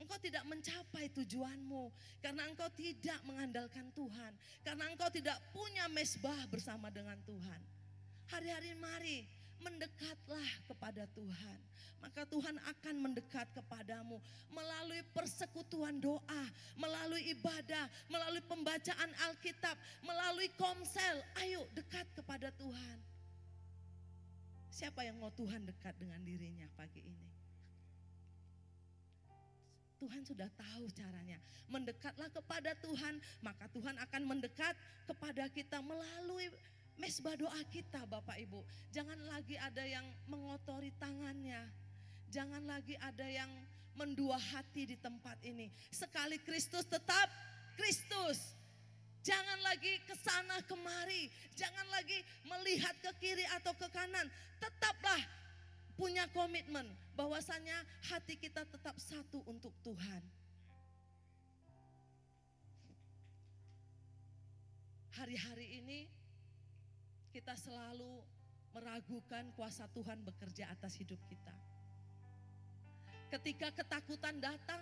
Engkau tidak mencapai tujuanmu karena engkau tidak mengandalkan Tuhan. Karena engkau tidak punya mesbah bersama dengan Tuhan. Hari-hari mari mendekatlah kepada Tuhan. Maka Tuhan akan mendekat kepadamu melalui persekutuan doa, melalui ibadah, melalui pembacaan Alkitab, melalui komsel. Ayo dekat kepada Tuhan. Siapa yang mau Tuhan dekat dengan dirinya pagi ini? Tuhan sudah tahu caranya. Mendekatlah kepada Tuhan, maka Tuhan akan mendekat kepada kita melalui mesbah doa kita Bapak Ibu. Jangan lagi ada yang mengotori tangannya. Jangan lagi ada yang mendua hati di tempat ini. Sekali Kristus tetap Kristus. Jangan lagi ke sana kemari. Jangan lagi melihat ke kiri atau ke kanan. Tetaplah punya komitmen bahwasanya hati kita tetap satu untuk Tuhan. Hari-hari ini kita selalu meragukan kuasa Tuhan bekerja atas hidup kita. Ketika ketakutan datang,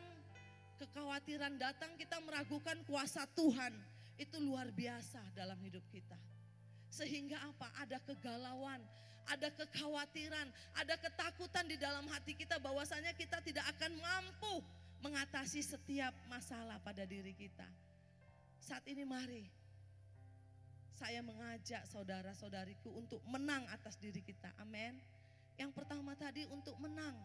kekhawatiran datang, kita meragukan kuasa Tuhan. Itu luar biasa dalam hidup kita. Sehingga apa? Ada kegalauan, ada kekhawatiran, ada ketakutan di dalam hati kita bahwasanya kita tidak akan mampu mengatasi setiap masalah pada diri kita. Saat ini mari saya mengajak saudara-saudariku untuk menang atas diri kita. Amin. Yang pertama tadi, untuk menang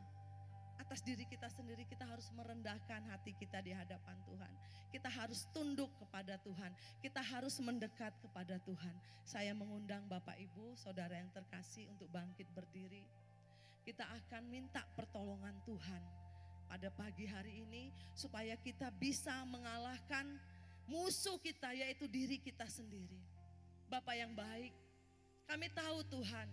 atas diri kita sendiri, kita harus merendahkan hati kita di hadapan Tuhan. Kita harus tunduk kepada Tuhan. Kita harus mendekat kepada Tuhan. Saya mengundang Bapak Ibu, saudara yang terkasih untuk bangkit berdiri. Kita akan minta pertolongan Tuhan pada pagi hari ini supaya kita bisa mengalahkan musuh kita, yaitu diri kita sendiri. Bapak yang baik, kami tahu Tuhan,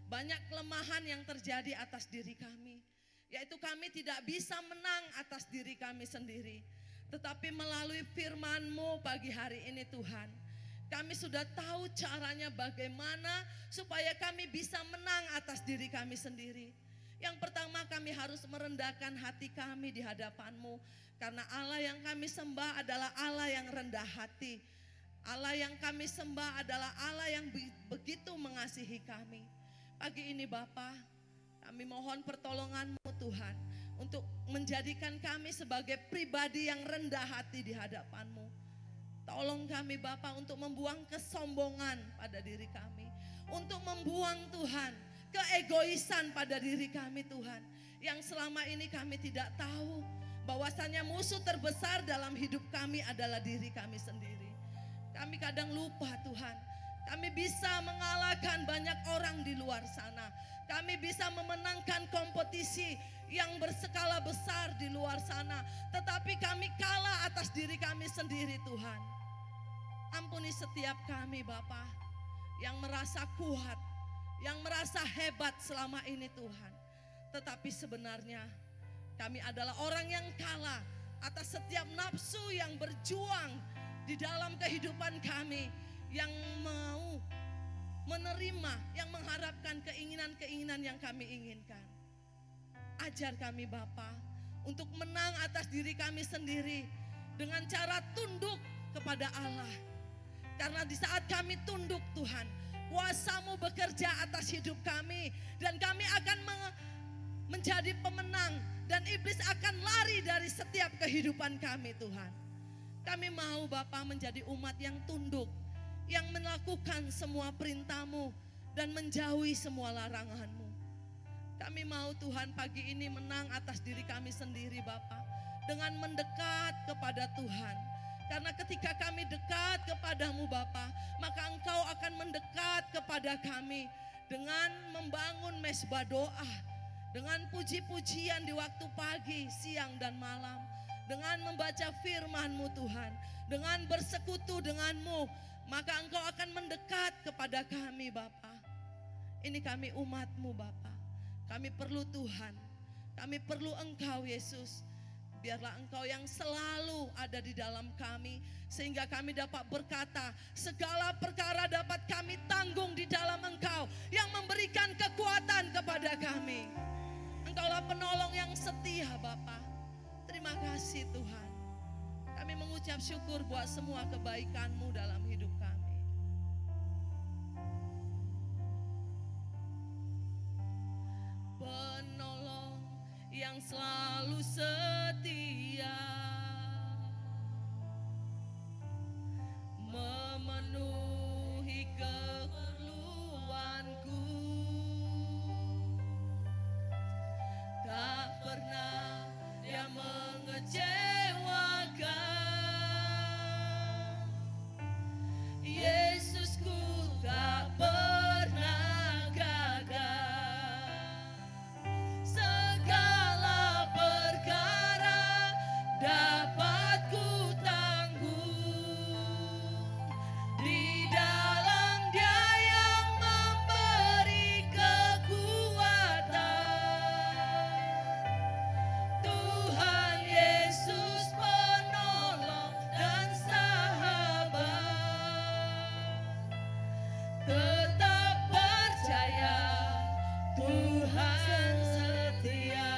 banyak kelemahan yang terjadi atas diri kami. Yaitu kami tidak bisa menang atas diri kami sendiri. Tetapi melalui firman-Mu pagi hari ini Tuhan, kami sudah tahu caranya bagaimana supaya kami bisa menang atas diri kami sendiri. Yang pertama, kami harus merendahkan hati kami di hadapan-Mu. Karena Allah yang kami sembah adalah Allah yang rendah hati. Allah yang kami sembah adalah Allah yang begitu mengasihi kami. Pagi ini Bapa, kami mohon pertolongan-Mu Tuhan untuk menjadikan kami sebagai pribadi yang rendah hati di hadapan-Mu. Tolong kami Bapa untuk membuang kesombongan pada diri kami. Untuk membuang Tuhan keegoisan pada diri kami Tuhan. Yang selama ini kami tidak tahu bahwasanya musuh terbesar dalam hidup kami adalah diri kami sendiri. Kami kadang lupa Tuhan. Kami bisa mengalahkan banyak orang di luar sana. Kami bisa memenangkan kompetisi yang berskala besar di luar sana. Tetapi kami kalah atas diri kami sendiri Tuhan. Ampuni setiap kami Bapa yang merasa kuat, yang merasa hebat selama ini Tuhan. Tetapi sebenarnya kami adalah orang yang kalah atas setiap nafsu yang berjuang di dalam kehidupan kami. Yang mau menerima, yang mengharapkan keinginan-keinginan yang kami inginkan. Ajar kami Bapa untuk menang atas diri kami sendiri dengan cara tunduk kepada Allah. Karena di saat kami tunduk Tuhan, kuasa-Mu bekerja atas hidup kami. Dan kami akan menjadi pemenang Dan iblis akan lari dari setiap kehidupan kami Tuhan. Kami mau Bapa menjadi umat yang tunduk, yang melakukan semua perintah-Mu dan menjauhi semua larangan-Mu. Kami mau Tuhan pagi ini menang atas diri kami sendiri Bapa, dengan mendekat kepada Tuhan. Karena ketika kami dekat kepadamu Bapa, maka Engkau akan mendekat kepada kami dengan membangun mezbah doa, dengan puji-pujian di waktu pagi, siang dan malam, dengan membaca firman-Mu Tuhan, dengan bersekutu dengan-Mu, maka Engkau akan mendekat kepada kami Bapa. Ini kami umat-Mu Bapa. Kami perlu Tuhan, kami perlu Engkau Yesus. Biarlah Engkau yang selalu ada di dalam kami, sehingga kami dapat berkata, segala perkara dapat kami tanggung di dalam Engkau yang memberikan kekuatan kepada kami. Engkaulah penolong yang setia Bapa. Terima kasih Tuhan. Kami mengucap syukur buat semua kebaikan-Mu dalam hidup kami. Penolong yang selalu setia, memenuhi keperluanku. Tak pernah Dia mengecewakan. Yesusku tak pernah gagal. Segala perkara dapat ku tanggung di dalam Dia yang memberi kekuatan. Tuhan Yesus penolong dan sahabat. Tetap percaya, Tuhan setia.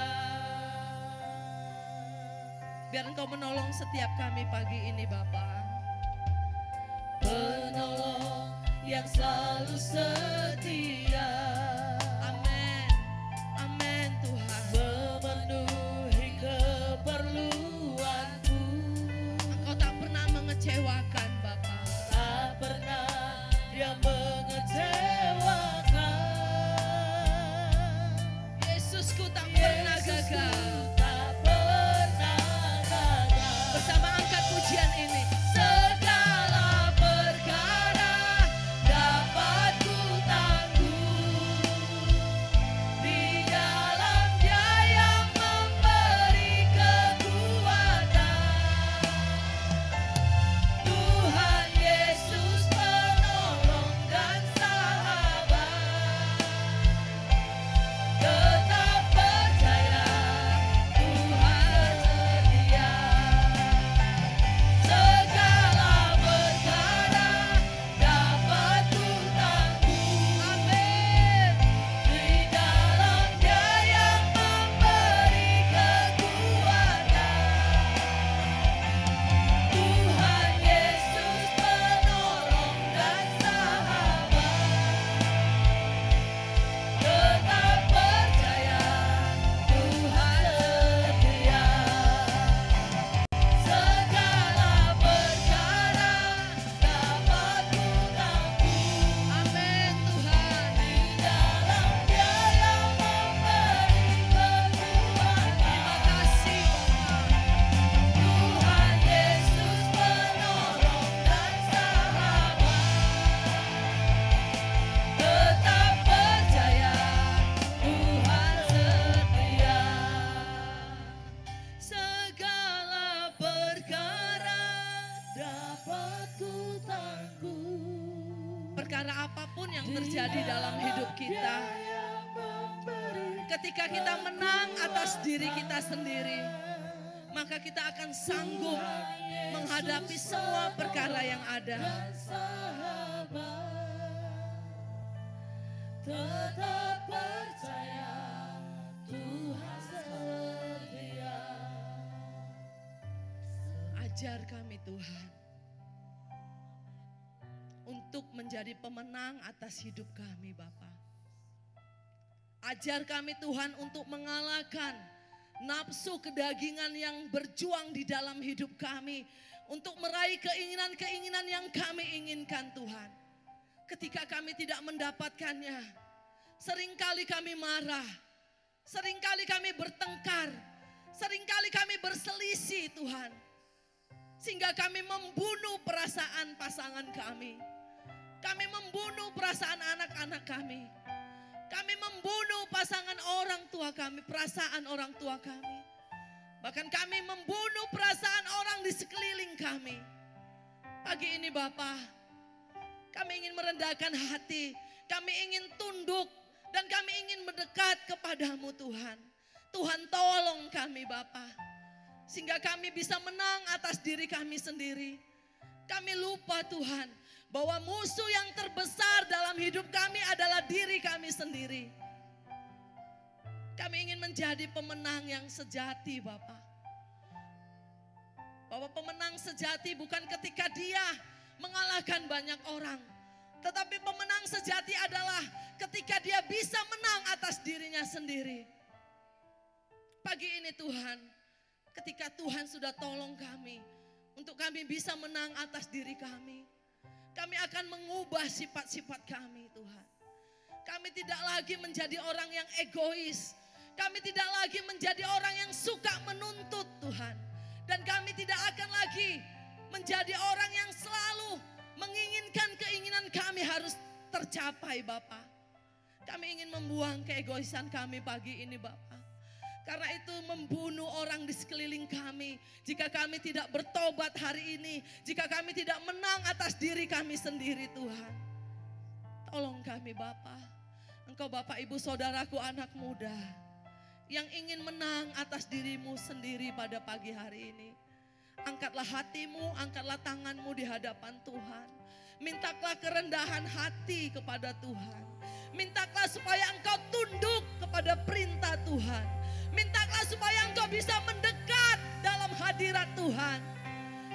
Biar Engkau menolong setiap kami pagi ini Bapa. Penolong yang selalu setia. Amin. Amin Tuhan. Memenuhi keperluanku. Engkau tak pernah mengecewakan Bapa. Tak pernah Dia mengecewakan. Yesusku tak pernah gagal. Tak pernah gagal. Bersama angkat pujian ini. Segala perkara dapat ku tanggung di dalam Dia yang memberi kekuatan. Tuhan Yesus penolong dan sahabat. Tetap percaya, Tuhan setia. Segala perkara dapat ku tanggung. Amin. Di dalam Dia yang memberi kekuatan. Tuhan Yesus penolong dan sahabat. Tetap percaya, Tuhan setia. Segala perkara dapat ku tanggung. Amin Tuhan. Di dalam Dia yang memberi kekuatan. Terima kasih Bapa. Tuhan Yesus penolong dan sahabat. Tetap percaya, Tuhan setia. Segala perkara dapat ku tanggung. Perkara apapun yang terjadi dalam hidup kita, ketika kita menang atas diri kita sendiri, maka kita akan sanggup menghadapi semua perkara yang ada. Tetap percaya, Tuhan setia. Ajar kami Tuhan untuk menjadi pemenang atas hidup kami Bapa. Ajar kami Tuhan untuk mengalahkan nafsu kedagingan yang berjuang di dalam hidup kami untuk meraih keinginan-keinginan yang kami inginkan Tuhan. Ketika kami tidak mendapatkannya, seringkali kami marah, seringkali kami bertengkar, seringkali kami berselisih Tuhan. Sehingga kami membunuh perasaan pasangan kami. Kami membunuh perasaan anak-anak kami. Kami membunuh pasangan orang tua kami, perasaan orang tua kami. Bahkan kami membunuh perasaan orang di sekeliling kami. Pagi ini Bapa, kami ingin merendahkan hati, kami ingin tunduk, dan kami ingin mendekat kepadamu Tuhan. Tuhan tolong kami Bapa, sehingga kami bisa menang atas diri kami sendiri. Kami lupa Tuhan, bahwa musuh yang terbesar dalam hidup kami adalah diri kami sendiri. Kami ingin menjadi pemenang yang sejati Bapa. Bahwa pemenang sejati bukan ketika dia mengalahkan banyak orang. Tetapi pemenang sejati adalah ketika dia bisa menang atas dirinya sendiri. Pagi ini Tuhan, ketika Tuhan sudah tolong kami, untuk kami bisa menang atas diri kami. Kami akan mengubah sifat-sifat kami Tuhan. Kami tidak lagi menjadi orang yang egois. Kami tidak lagi menjadi orang yang suka menuntut Tuhan. Dan kami tidak akan lagi menjadi orang yang selalu menginginkan keinginan kami harus tercapai Bapa. Kami ingin membuang keegoisan kami pagi ini Bapa. Karena itu membunuh orang di sekeliling kami. Jika kami tidak bertobat hari ini, jika kami tidak menang atas diri kami sendiri Tuhan. Tolong kami Bapa. Engkau Bapak Ibu Saudaraku anak muda yang ingin menang atas dirimu sendiri pada pagi hari ini. Angkatlah hatimu, angkatlah tanganmu di hadapan Tuhan. Mintalah kerendahan hati kepada Tuhan. Mintalah supaya engkau tunduk kepada perintah Tuhan. Mintalah supaya engkau bisa mendekat dalam hadirat Tuhan.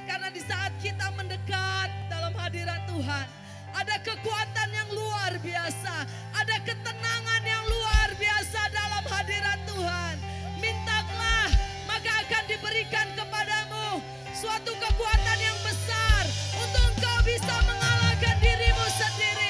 Karena di saat kita mendekat dalam hadirat Tuhan, ada kekuatan yang luar biasa, ada ketenangan yang luar biasa dalam hadirat Tuhan. Mintalah, maka akan diberikan kepadamu suatu kekuatan yang besar untuk engkau bisa mengalahkan dirimu sendiri.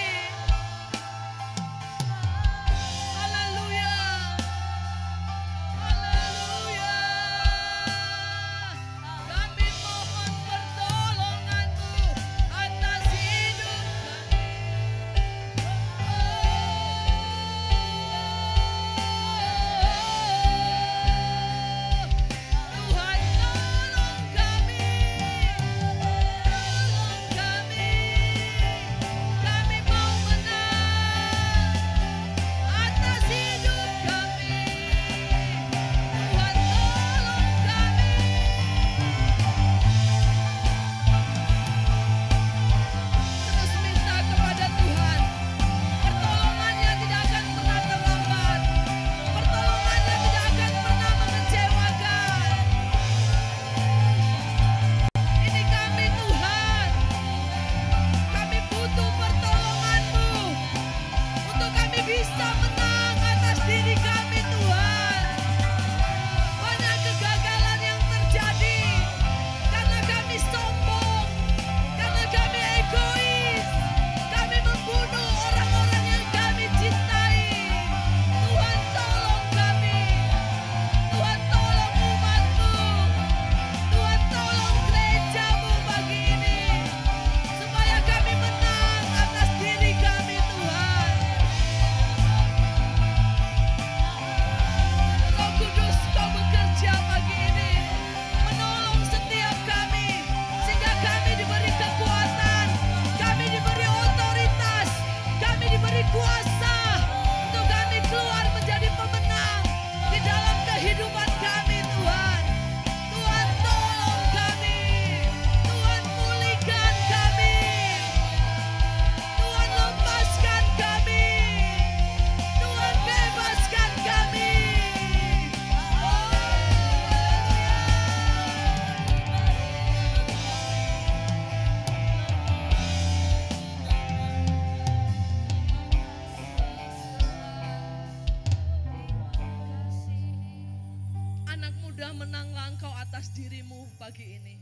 sudah menang langkau atas dirimu pagi ini.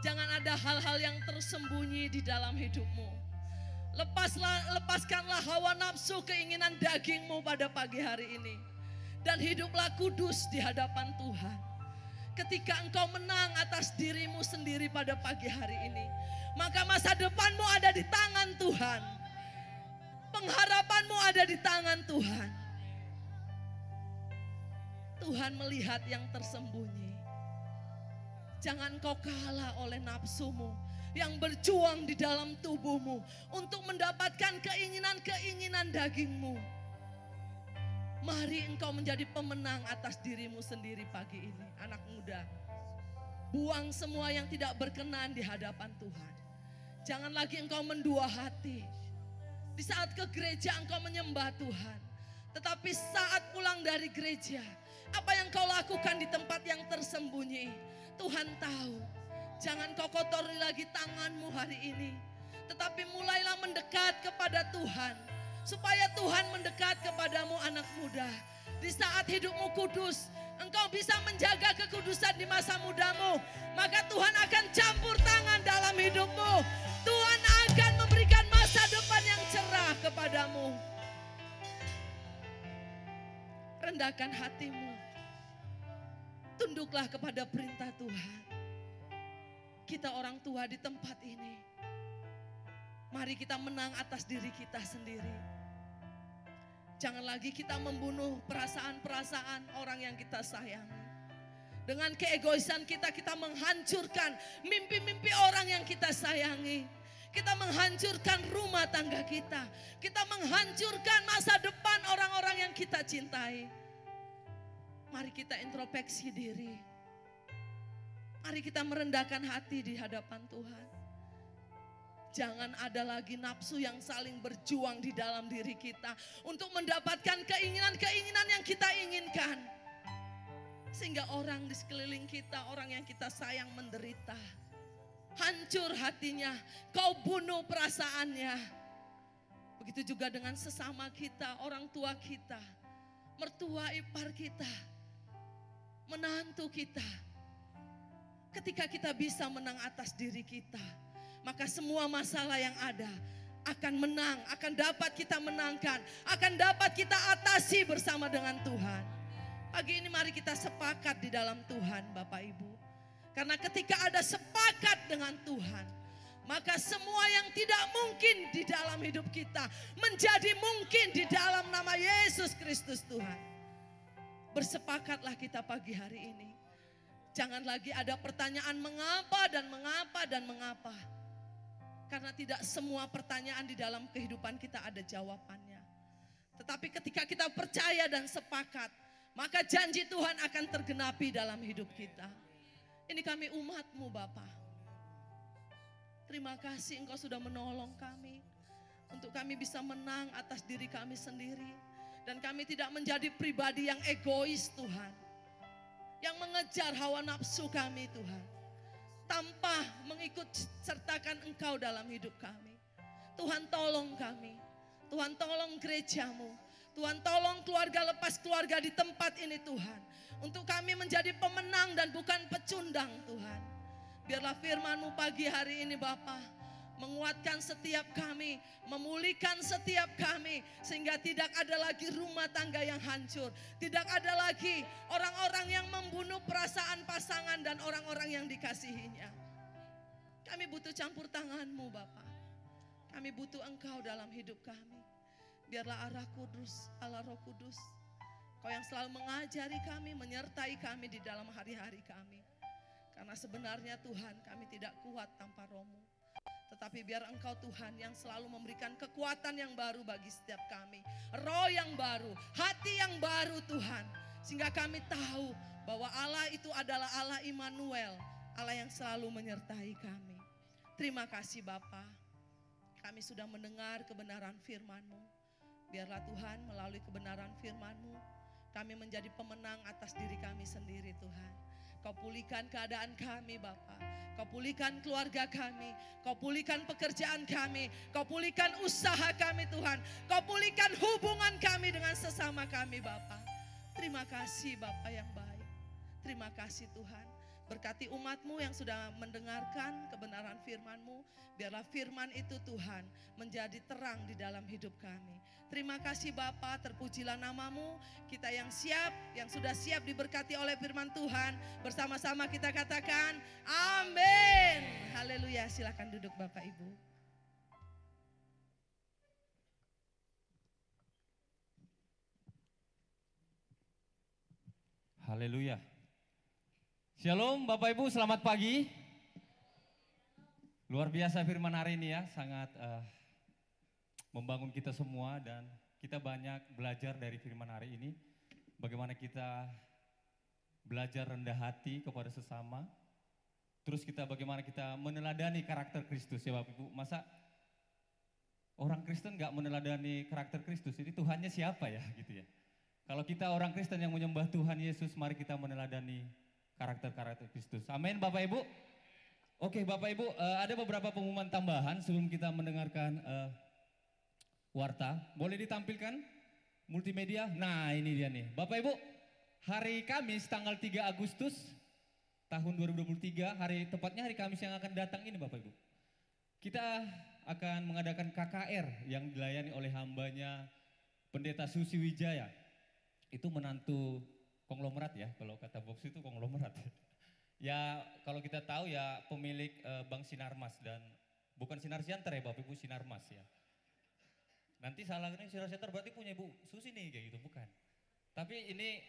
Jangan ada hal-hal yang tersembunyi di dalam hidupmu. Lepaskanlah hawa nafsu keinginan dagingmu pada pagi hari ini. Dan hiduplah kudus di hadapan Tuhan. Ketika engkau menang atas dirimu sendiri pada pagi hari ini, maka masa depanmu ada di tangan Tuhan. Pengharapanmu ada di tangan Tuhan. Tuhan melihat yang tersembunyi. Jangan kau kalah oleh nafsumu yang berjuang di dalam tubuhmu untuk mendapatkan keinginan-keinginan dagingmu. Mari engkau menjadi pemenang atas dirimu sendiri pagi ini, anak muda. Buang semua yang tidak berkenan di hadapan Tuhan. Jangan lagi engkau mendua hati. Di saat ke gereja engkau menyembah Tuhan. Tetapi saat pulang dari gereja, apa yang kau lakukan di tempat yang tersembunyi, Tuhan tahu. Jangan kau kotori lagi tanganmu hari ini. Tetapi mulailah mendekat kepada Tuhan. Supaya Tuhan mendekat kepadamu anak muda. Di saat hidupmu kudus, engkau bisa menjaga kekudusan di masa mudamu. Maka Tuhan akan campur tangan dalam hidupmu. Tuhan akan memberikan masa depan yang cerah kepadamu. Rendahkan hatimu. Tunduklah kepada perintah Tuhan. Kita orang tua di tempat ini. Mari kita menang atas diri kita sendiri. Jangan lagi kita membunuh perasaan-perasaan orang yang kita sayangi. Dengan keegoisan kita, kita menghancurkan mimpi-mimpi orang yang kita sayangi. Kita menghancurkan rumah tangga kita. Kita menghancurkan masa depan orang-orang yang kita cintai. Mari kita introspeksi diri. Mari kita merendahkan hati di hadapan Tuhan. Jangan ada lagi nafsu yang saling berjuang di dalam diri kita untuk mendapatkan keinginan-keinginan yang kita inginkan. Sehingga orang di sekeliling kita, orang yang kita sayang menderita. Hancur hatinya, kau bunuh perasaannya. Begitu juga dengan sesama kita, orang tua kita, mertua ipar kita, menantu kita. Ketika kita bisa menang atas diri kita, maka semua masalah yang ada akan menang, akan dapat kita menangkan, akan dapat kita atasi bersama dengan Tuhan. Pagi ini mari kita sepakat di dalam Tuhan Bapak Ibu. Karena ketika ada sepakat dengan Tuhan, maka semua yang tidak mungkin di dalam hidup kita menjadi mungkin di dalam nama Yesus Kristus Tuhan. Bersepakatlah kita pagi hari ini. Jangan lagi ada pertanyaan mengapa dan mengapa dan mengapa. Karena tidak semua pertanyaan di dalam kehidupan kita ada jawabannya. Tetapi ketika kita percaya dan sepakat, maka janji Tuhan akan tergenapi dalam hidup kita. Ini kami umat-Mu Bapa. Terima kasih Engkau sudah menolong kami. Untuk kami bisa menang atas diri kami sendiri. Dan kami tidak menjadi pribadi yang egois Tuhan. Yang mengejar hawa nafsu kami Tuhan. Tanpa mengikut sertakan Engkau dalam hidup kami. Tuhan tolong kami. Tuhan tolong gereja-Mu. Tuhan tolong keluarga lepas keluarga di tempat ini Tuhan. Untuk kami menjadi pemenang dan bukan pecundang Tuhan. Biarlah firman-Mu pagi hari ini Bapa menguatkan setiap kami, memulihkan setiap kami, sehingga tidak ada lagi rumah tangga yang hancur, tidak ada lagi orang-orang yang membunuh perasaan pasangan dan orang-orang yang dikasihinya. Kami butuh campur tangan-Mu Bapa. Kami butuh Engkau dalam hidup kami. Biarlah Allah Roh Kudus, Kau yang selalu mengajari kami, menyertai kami di dalam hari-hari kami. Karena sebenarnya Tuhan, kami tidak kuat tanpa Roh-Mu. Tetapi biar Engkau Tuhan yang selalu memberikan kekuatan yang baru bagi setiap kami. Roh yang baru, hati yang baru Tuhan. Sehingga kami tahu bahwa Allah itu adalah Allah Immanuel. Allah yang selalu menyertai kami. Terima kasih Bapa. Kami sudah mendengar kebenaran firman-Mu. Biarlah Tuhan melalui kebenaran firman-Mu, kami menjadi pemenang atas diri kami sendiri Tuhan. Kau pulihkan keadaan kami Bapa. Kau pulihkan keluarga kami. Kau pulihkan pekerjaan kami. Kau pulihkan usaha kami Tuhan. Kau pulihkan hubungan kami dengan sesama kami Bapa. Terima kasih Bapa yang baik. Terima kasih Tuhan. Berkati umat-Mu yang sudah mendengarkan kebenaran firman-Mu. Biarlah firman itu Tuhan menjadi terang di dalam hidup kami. Terima kasih Bapa, terpujilah nama-Mu. Kita yang siap, yang sudah siap diberkati oleh firman Tuhan. Bersama-sama kita katakan amin. Haleluya, silakan duduk Bapak Ibu. Haleluya. Shalom Bapak Ibu, selamat pagi. Luar biasa firman hari ini ya, sangat membangun kita semua dan kita banyak belajar dari firman hari ini. Bagaimana kita belajar rendah hati kepada sesama. Terus kita bagaimana kita meneladani karakter Kristus ya Bapak Ibu. Masa orang Kristen gak meneladani karakter Kristus, ini Tuhannya siapa ya gitu ya. Kalau kita orang Kristen yang menyembah Tuhan Yesus, mari kita meneladani karakter-karakter Kristus. Amin Bapak Ibu. Oke Bapak Ibu, ada beberapa pengumuman tambahan sebelum kita mendengarkan warta. Boleh ditampilkan multimedia? Nah ini dia nih. Bapak Ibu, hari Kamis tanggal 3 Agustus tahun 2023, tepatnya hari Kamis yang akan datang ini Bapak Ibu. Kita akan mengadakan KKR yang dilayani oleh hambanya Pendeta Susi Wijaya. Itu menantu konglomerat ya, kalau kata Box itu konglomerat. Ya kalau kita tahu ya pemilik Bank Sinarmas dan bukan Sinar Siantar ya Bapak Ibu, Sinarmas ya. Nanti salah ini Sinar Siantar berarti punya Ibu Susi nih kayak gitu, bukan. Tapi ini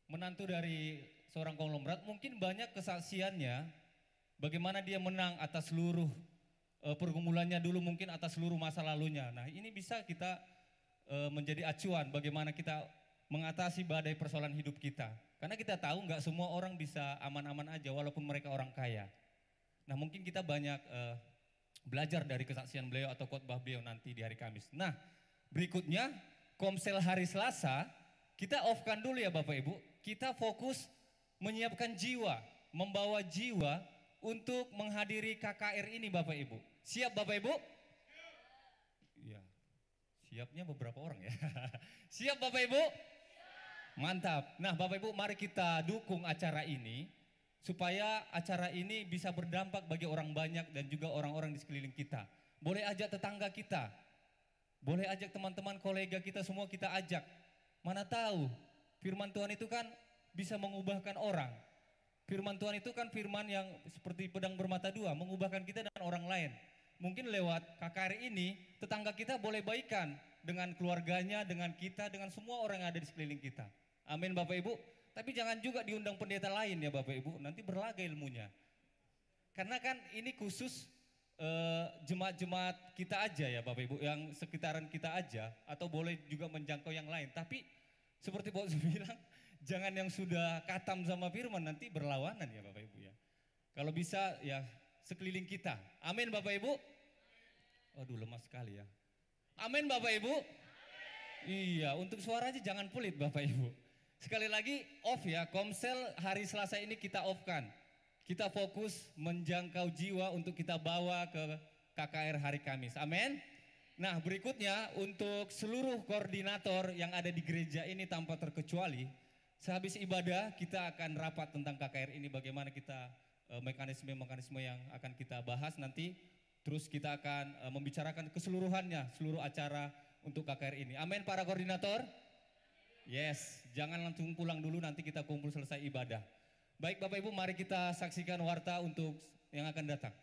menantu dari seorang konglomerat, mungkin banyak kesaksiannya bagaimana dia menang atas seluruh pergumulannya dulu, mungkin atas seluruh masa lalunya. Nah ini bisa kita menjadi acuan bagaimana kita mengatasi badai persoalan hidup kita. Karena kita tahu nggak semua orang bisa aman-aman aja walaupun mereka orang kaya. Nah mungkin kita banyak belajar dari kesaksian beliau atau khotbah beliau nanti di hari Kamis. Nah berikutnya Komsel hari Selasa kita off-kan dulu ya Bapak Ibu. Kita fokus menyiapkan jiwa, membawa jiwa untuk menghadiri KKR ini Bapak Ibu. Siap Bapak Ibu? Iya. Siapnya beberapa orang ya. Siap Bapak Ibu? Mantap. Nah Bapak Ibu mari kita dukung acara ini supaya acara ini bisa berdampak bagi orang banyak dan juga orang-orang di sekeliling kita. Boleh ajak tetangga kita, boleh ajak teman-teman kolega kita, semua kita ajak. Mana tahu firman Tuhan itu kan bisa mengubahkan orang. Firman Tuhan itu kan firman yang seperti pedang bermata dua, mengubahkan kita dan orang lain. Mungkin lewat KKR ini tetangga kita boleh baikan dengan keluarganya, dengan kita, dengan semua orang yang ada di sekeliling kita. Amin Bapak Ibu. Tapi jangan juga diundang pendeta lain ya Bapak Ibu, nanti berlaga ilmunya. Karena kan ini khusus jemaat-jemaat kita aja ya Bapak Ibu, yang sekitaran kita aja, atau boleh juga menjangkau yang lain. Tapi seperti Pak bilang, jangan yang sudah katam sama firman nanti berlawanan ya Bapak Ibu ya. Kalau bisa ya sekeliling kita. Amin Bapak Ibu. Aduh lemah sekali ya. Amin Bapak Ibu. Iya, untuk suara aja jangan pelit Bapak Ibu. Sekali lagi off ya, Komsel hari Selasa ini kita off-kan. Kita fokus menjangkau jiwa untuk kita bawa ke KKR hari Kamis. Amin. Nah berikutnya untuk seluruh koordinator yang ada di gereja ini tanpa terkecuali, sehabis ibadah kita akan rapat tentang KKR ini, bagaimana kita mekanisme-mekanisme yang akan kita bahas nanti. Terus kita akan membicarakan keseluruhannya, seluruh acara untuk KKR ini. Amin para koordinator. Yes, jangan langsung pulang dulu, nanti kita kumpul selesai ibadah. Baik Bapak Ibu, mari kita saksikan warta untuk yang akan datang.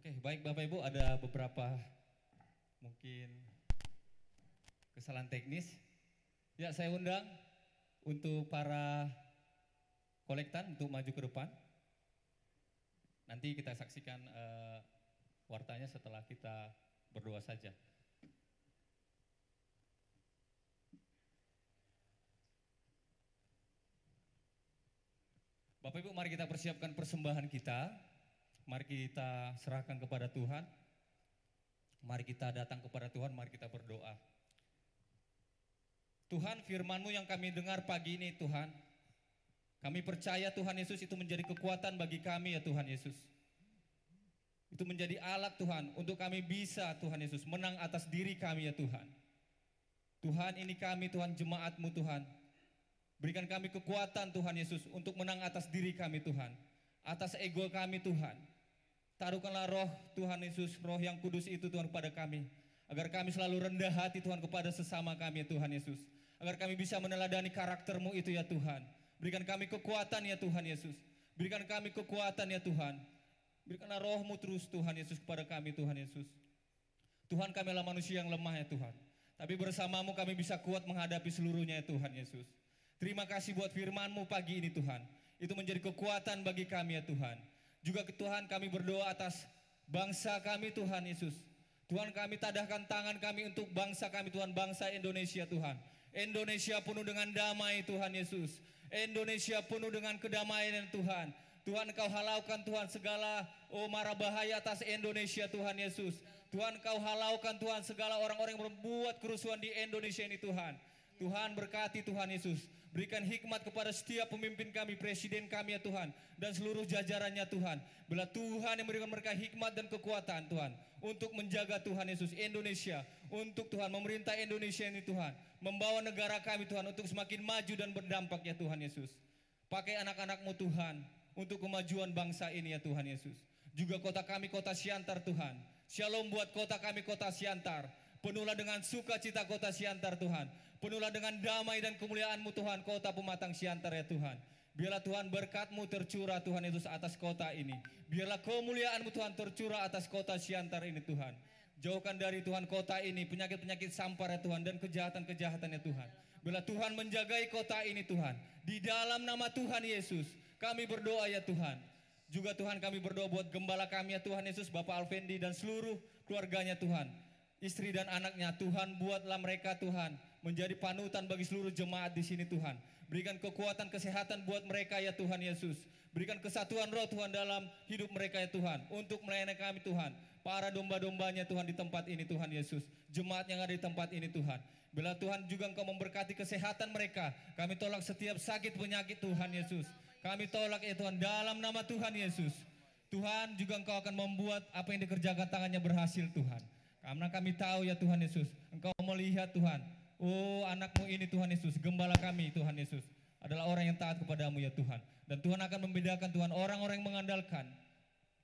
Oke, baik Bapak Ibu, ada beberapa mungkin kesalahan teknis. Ya, saya undang untuk para kolektan untuk maju ke depan. Nanti kita saksikan wartanya setelah kita berdoa saja. Bapak Ibu, mari kita persiapkan persembahan kita. Mari kita serahkan kepada Tuhan. Mari kita datang kepada Tuhan, mari kita berdoa. Tuhan, firman-Mu yang kami dengar pagi ini Tuhan, kami percaya Tuhan Yesus itu menjadi kekuatan bagi kami ya Tuhan Yesus. Itu menjadi alat Tuhan untuk kami bisa Tuhan Yesus menang atas diri kami ya Tuhan. Tuhan, ini kami Tuhan, jemaat-Mu Tuhan. Berikan kami kekuatan Tuhan Yesus untuk menang atas diri kami Tuhan, atas ego kami Tuhan. Taruhkanlah roh Tuhan Yesus, roh yang kudus itu Tuhan kepada kami, agar kami selalu rendah hati Tuhan kepada sesama kami Tuhan Yesus, agar kami bisa meneladani karakter-Mu itu ya Tuhan. Berikan kami kekuatan ya Tuhan Yesus, berikan kami kekuatan ya Tuhan. Berikanlah roh-Mu terus Tuhan Yesus kepada kami Tuhan Yesus. Tuhan, kami adalah manusia yang lemah ya Tuhan, tapi bersama-Mu kami bisa kuat menghadapi seluruhnya ya Tuhan Yesus. Terima kasih buat firman-Mu pagi ini Tuhan, itu menjadi kekuatan bagi kami ya Tuhan. Juga Tuhan, kami berdoa atas bangsa kami Tuhan Yesus. Tuhan, kami tadahkan tangan kami untuk bangsa kami Tuhan, bangsa Indonesia Tuhan. Indonesia penuh dengan damai Tuhan Yesus. Indonesia penuh dengan kedamaian Tuhan. Tuhan, Engkau halaukan Tuhan segala mara bahaya atas Indonesia Tuhan Yesus. Tuhan, Engkau halaukan Tuhan segala orang-orang yang membuat kerusuhan di Indonesia ini Tuhan. Tuhan, berkati Tuhan Yesus. Berikan hikmat kepada setiap pemimpin kami, presiden kami ya Tuhan, dan seluruh jajarannya Tuhan. Bila Tuhan yang memberikan mereka hikmat dan kekuatan Tuhan, untuk menjaga Tuhan Yesus Indonesia, untuk Tuhan memerintah Indonesia ini Tuhan, membawa negara kami Tuhan untuk semakin maju dan berdampak ya Tuhan Yesus. Pakai anak-anak-Mu Tuhan, untuk kemajuan bangsa ini ya Tuhan Yesus. Juga kota kami, kota Siantar Tuhan. Shalom buat kota kami, kota Siantar. Penuhlah dengan sukacita kota Siantar Tuhan. Penuhlah dengan damai dan kemuliaan-Mu Tuhan, kota Pematang Siantar ya Tuhan. Biarlah Tuhan berkat-Mu tercurah Tuhan Yesus atas kota ini. Biarlah kemuliaan-Mu Tuhan tercurah atas kota Siantar ini Tuhan. Jauhkan dari Tuhan kota ini penyakit-penyakit sampar ya Tuhan, dan kejahatan-kejahatan ya Tuhan. Biarlah Tuhan menjagai kota ini Tuhan. Di dalam nama Tuhan Yesus kami berdoa ya Tuhan. Juga Tuhan, kami berdoa buat gembala kami ya Tuhan Yesus, Bapak Alvendi dan seluruh keluarganya Tuhan. Istri dan anaknya Tuhan, buatlah mereka Tuhan menjadi panutan bagi seluruh jemaat di sini Tuhan. Berikan kekuatan kesehatan buat mereka ya Tuhan Yesus. Berikan kesatuan roh Tuhan dalam hidup mereka ya Tuhan, untuk melayani kami Tuhan, para domba-dombanya Tuhan di tempat ini Tuhan Yesus, jemaat yang ada di tempat ini Tuhan. Bila Tuhan juga Engkau memberkati kesehatan mereka, kami tolak setiap sakit penyakit Tuhan Yesus. Kami tolak ya Tuhan dalam nama Tuhan Yesus. Tuhan, juga Engkau akan membuat apa yang dikerjakan tangannya berhasil Tuhan. Karena kami tahu ya Tuhan Yesus, Engkau melihat Tuhan, anak-Mu ini Tuhan Yesus, gembala kami Tuhan Yesus, adalah orang yang taat kepadamu ya Tuhan. Dan Tuhan akan membedakan Tuhan orang-orang yang mengandalkan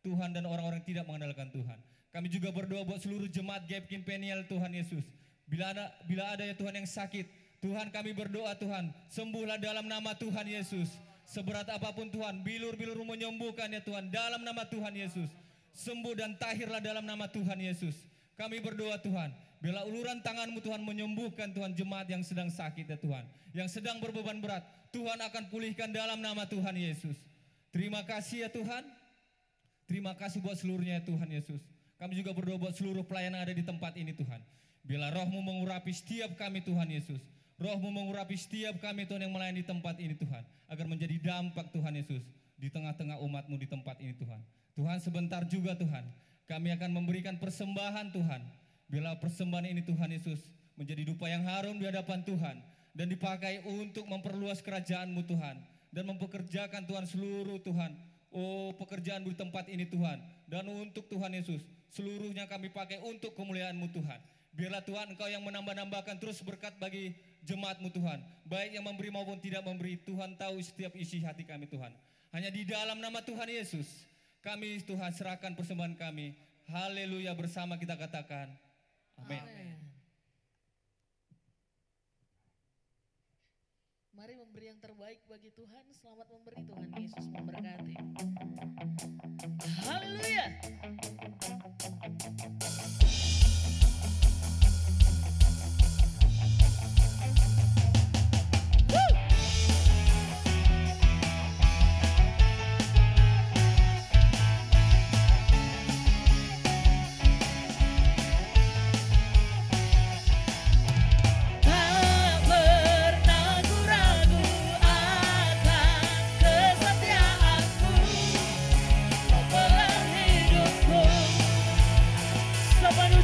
Tuhan dan orang-orang yang tidak mengandalkan Tuhan. Kami juga berdoa buat seluruh jemaat Gapkin Peniel Tuhan Yesus. Bila ada ya Tuhan yang sakit, Tuhan kami berdoa Tuhan, sembuhlah dalam nama Tuhan Yesus. Seberat apapun Tuhan, bilur-bilur menyembuhkan ya Tuhan, dalam nama Tuhan Yesus. Sembuh dan tahirlah dalam nama Tuhan Yesus. Kami berdoa Tuhan, bila uluran tangan-Mu Tuhan menyembuhkan Tuhan jemaat yang sedang sakit ya Tuhan, yang sedang berbeban berat, Tuhan akan pulihkan dalam nama Tuhan Yesus. Terima kasih ya Tuhan. Terima kasih buat seluruhnya ya Tuhan Yesus. Kami juga berdoa buat seluruh pelayan yang ada di tempat ini Tuhan. Bila roh-Mu mengurapi setiap kami Tuhan Yesus, roh-Mu mengurapi setiap kami Tuhan yang melayani di tempat ini Tuhan, agar menjadi dampak Tuhan Yesus di tengah-tengah umat-Mu di tempat ini Tuhan. Tuhan, sebentar juga Tuhan, kami akan memberikan persembahan Tuhan. Bila persembahan ini Tuhan Yesus menjadi dupa yang harum di hadapan Tuhan, dan dipakai untuk memperluas kerajaan-Mu Tuhan, dan mempekerjakan Tuhan seluruh Tuhan pekerjaan di tempat ini Tuhan. Dan untuk Tuhan Yesus, seluruhnya kami pakai untuk kemuliaan-Mu Tuhan. Biarlah Tuhan Engkau yang menambah-nambahkan terus berkat bagi jemaat-Mu Tuhan, baik yang memberi maupun tidak memberi. Tuhan tahu setiap isi hati kami Tuhan. Hanya di dalam nama Tuhan Yesus kami Tuhan serahkan persembahan kami. Haleluya, bersama kita katakan amin. Mari memberi yang terbaik bagi Tuhan. Selamat memberi, Tuhan Yesus memberkati. Haleluya.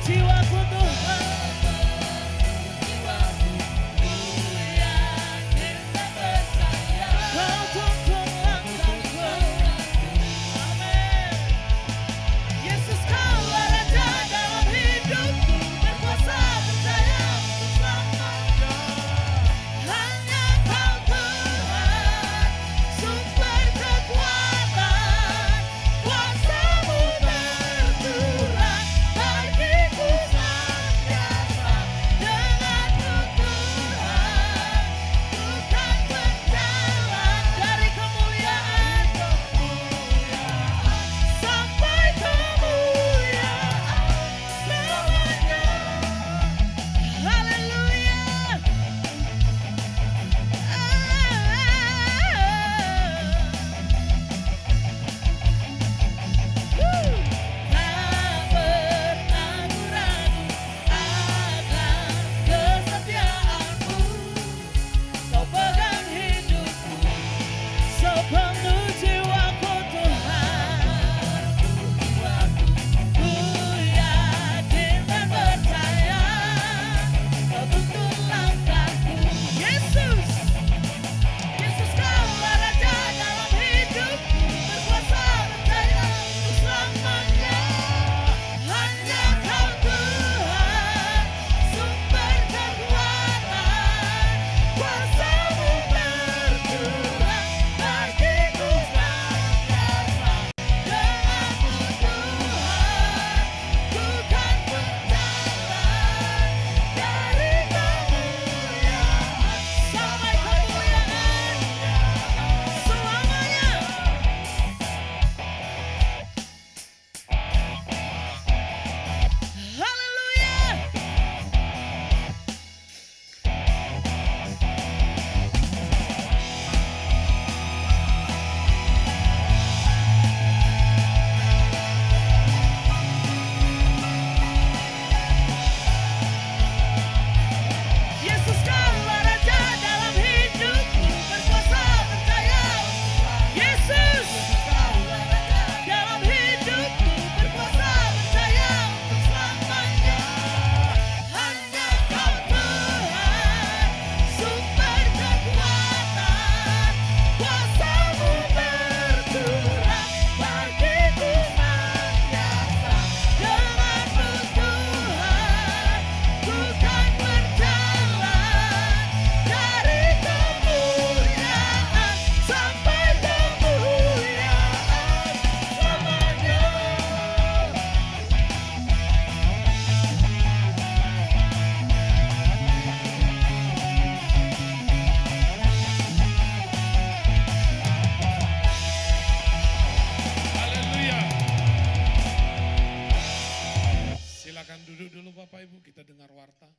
Jiwaku Tuhan, Kau tuntun langkahku. Amin. Yesus, Kau Raja dalam hidupku, berkuasa percaya untuk selamanya. Hanya Kau Tuhan, sumber kekuatan, kuasa-Mu tercurah bagiku senantiasa. Denganmu Tuhan, ku kan berjalan dari kemuliaan ke kemuliaan sampai kemuliaan selamanya. Haleluya. Tak pernah ku ragu akan kesetiaanmu. Kau pegang hidupku sepenuh jiwaku Tuhan. Ku yakin dan percaya Kau tuntun langkahku. Yesus, Yesus, Kau Raja dalam hidupku, berkuasa percaya untuk selamanya. Hanya Kau Tuhan, sumber kekuatan, kuasa-Mu tercurah bagiku senantiasa. Denganmu Tuhan, ku kan berjalan dari kemuliaan sampai kemuliaan selamanya. Haleluya. Yesus, Kau Raja dalam hidupku, berkuasa percaya. Yesus, dalam hidupku, berkuasa percaya untuk selamanya. Hanya Kau Tuhan, sumber kekuatan, kuasa-Mu tercurah bagiku senantiasa. Denganmu Tuhan, ku kan berjalan dari kemuliaan sampai kemuliaan selamanya. Haleluya. Silakan duduk dulu Bapak Ibu, kita dengar warta.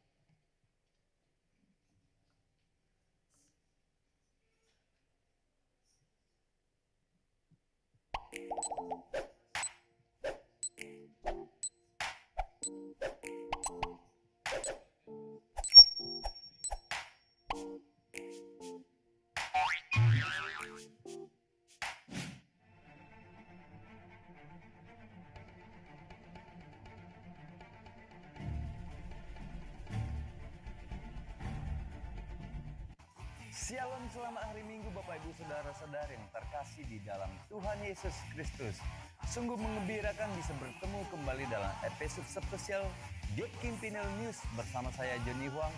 Shalom, selamat hari Minggu Bapak Ibu Saudara-saudara yang terkasih di dalam Tuhan Yesus Kristus. Sungguh mengembirakan bisa bertemu kembali dalam episode spesial Gap Imperial News bersama saya Johnny Huang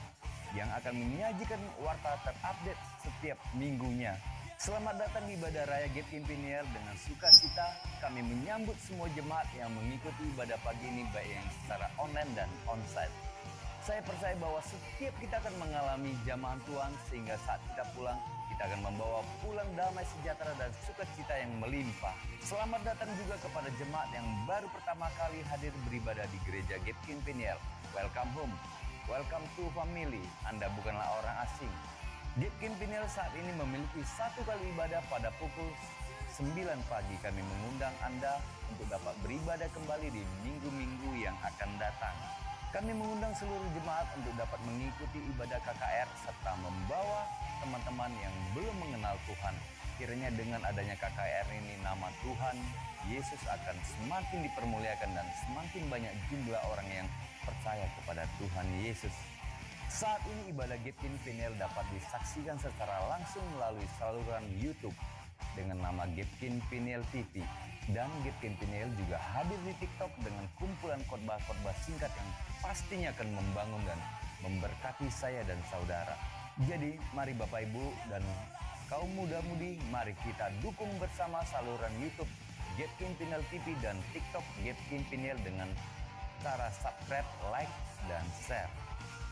yang akan menyajikan warta terupdate setiap minggunya. Selamat datang di ibadah raya Gap Imperial. Dengan sukacita kami menyambut semua jemaat yang mengikuti ibadah pagi ini baik yang secara online dan onsite. Saya percaya bahwa setiap kita akan mengalami jamahan Tuhan sehingga saat kita pulang, kita akan membawa pulang damai sejahtera dan sukacita yang melimpah. Selamat datang juga kepada jemaat yang baru pertama kali hadir beribadah di Gereja Gapkin Peniel. Welcome home, welcome to family. Anda bukanlah orang asing. Gapkin Peniel saat ini memiliki satu kali ibadah pada pukul 9 pagi. Kami mengundang Anda untuk dapat beribadah kembali di minggu-minggu yang akan datang. Kami mengundang seluruh jemaat untuk dapat mengikuti ibadah KKR serta membawa teman-teman yang belum mengenal Tuhan. Kiranya dengan adanya KKR ini nama Tuhan Yesus akan semakin dipermuliakan dan semakin banyak jumlah orang yang percaya kepada Tuhan Yesus. Saat ini ibadah Gapkin Peniel dapat disaksikan secara langsung melalui saluran YouTube dengan nama Gapkin Peniel TV. Dan Gapkin Peniel juga hadir di TikTok dengan kumpulan khotbah-khotbah singkat yang pastinya akan membangun dan memberkati saya dan saudara. Jadi mari Bapak Ibu dan kaum muda-mudi, mari kita dukung bersama saluran YouTube Gapkin Peniel TV dan TikTok Gapkin Peniel dengan cara subscribe, like, dan share.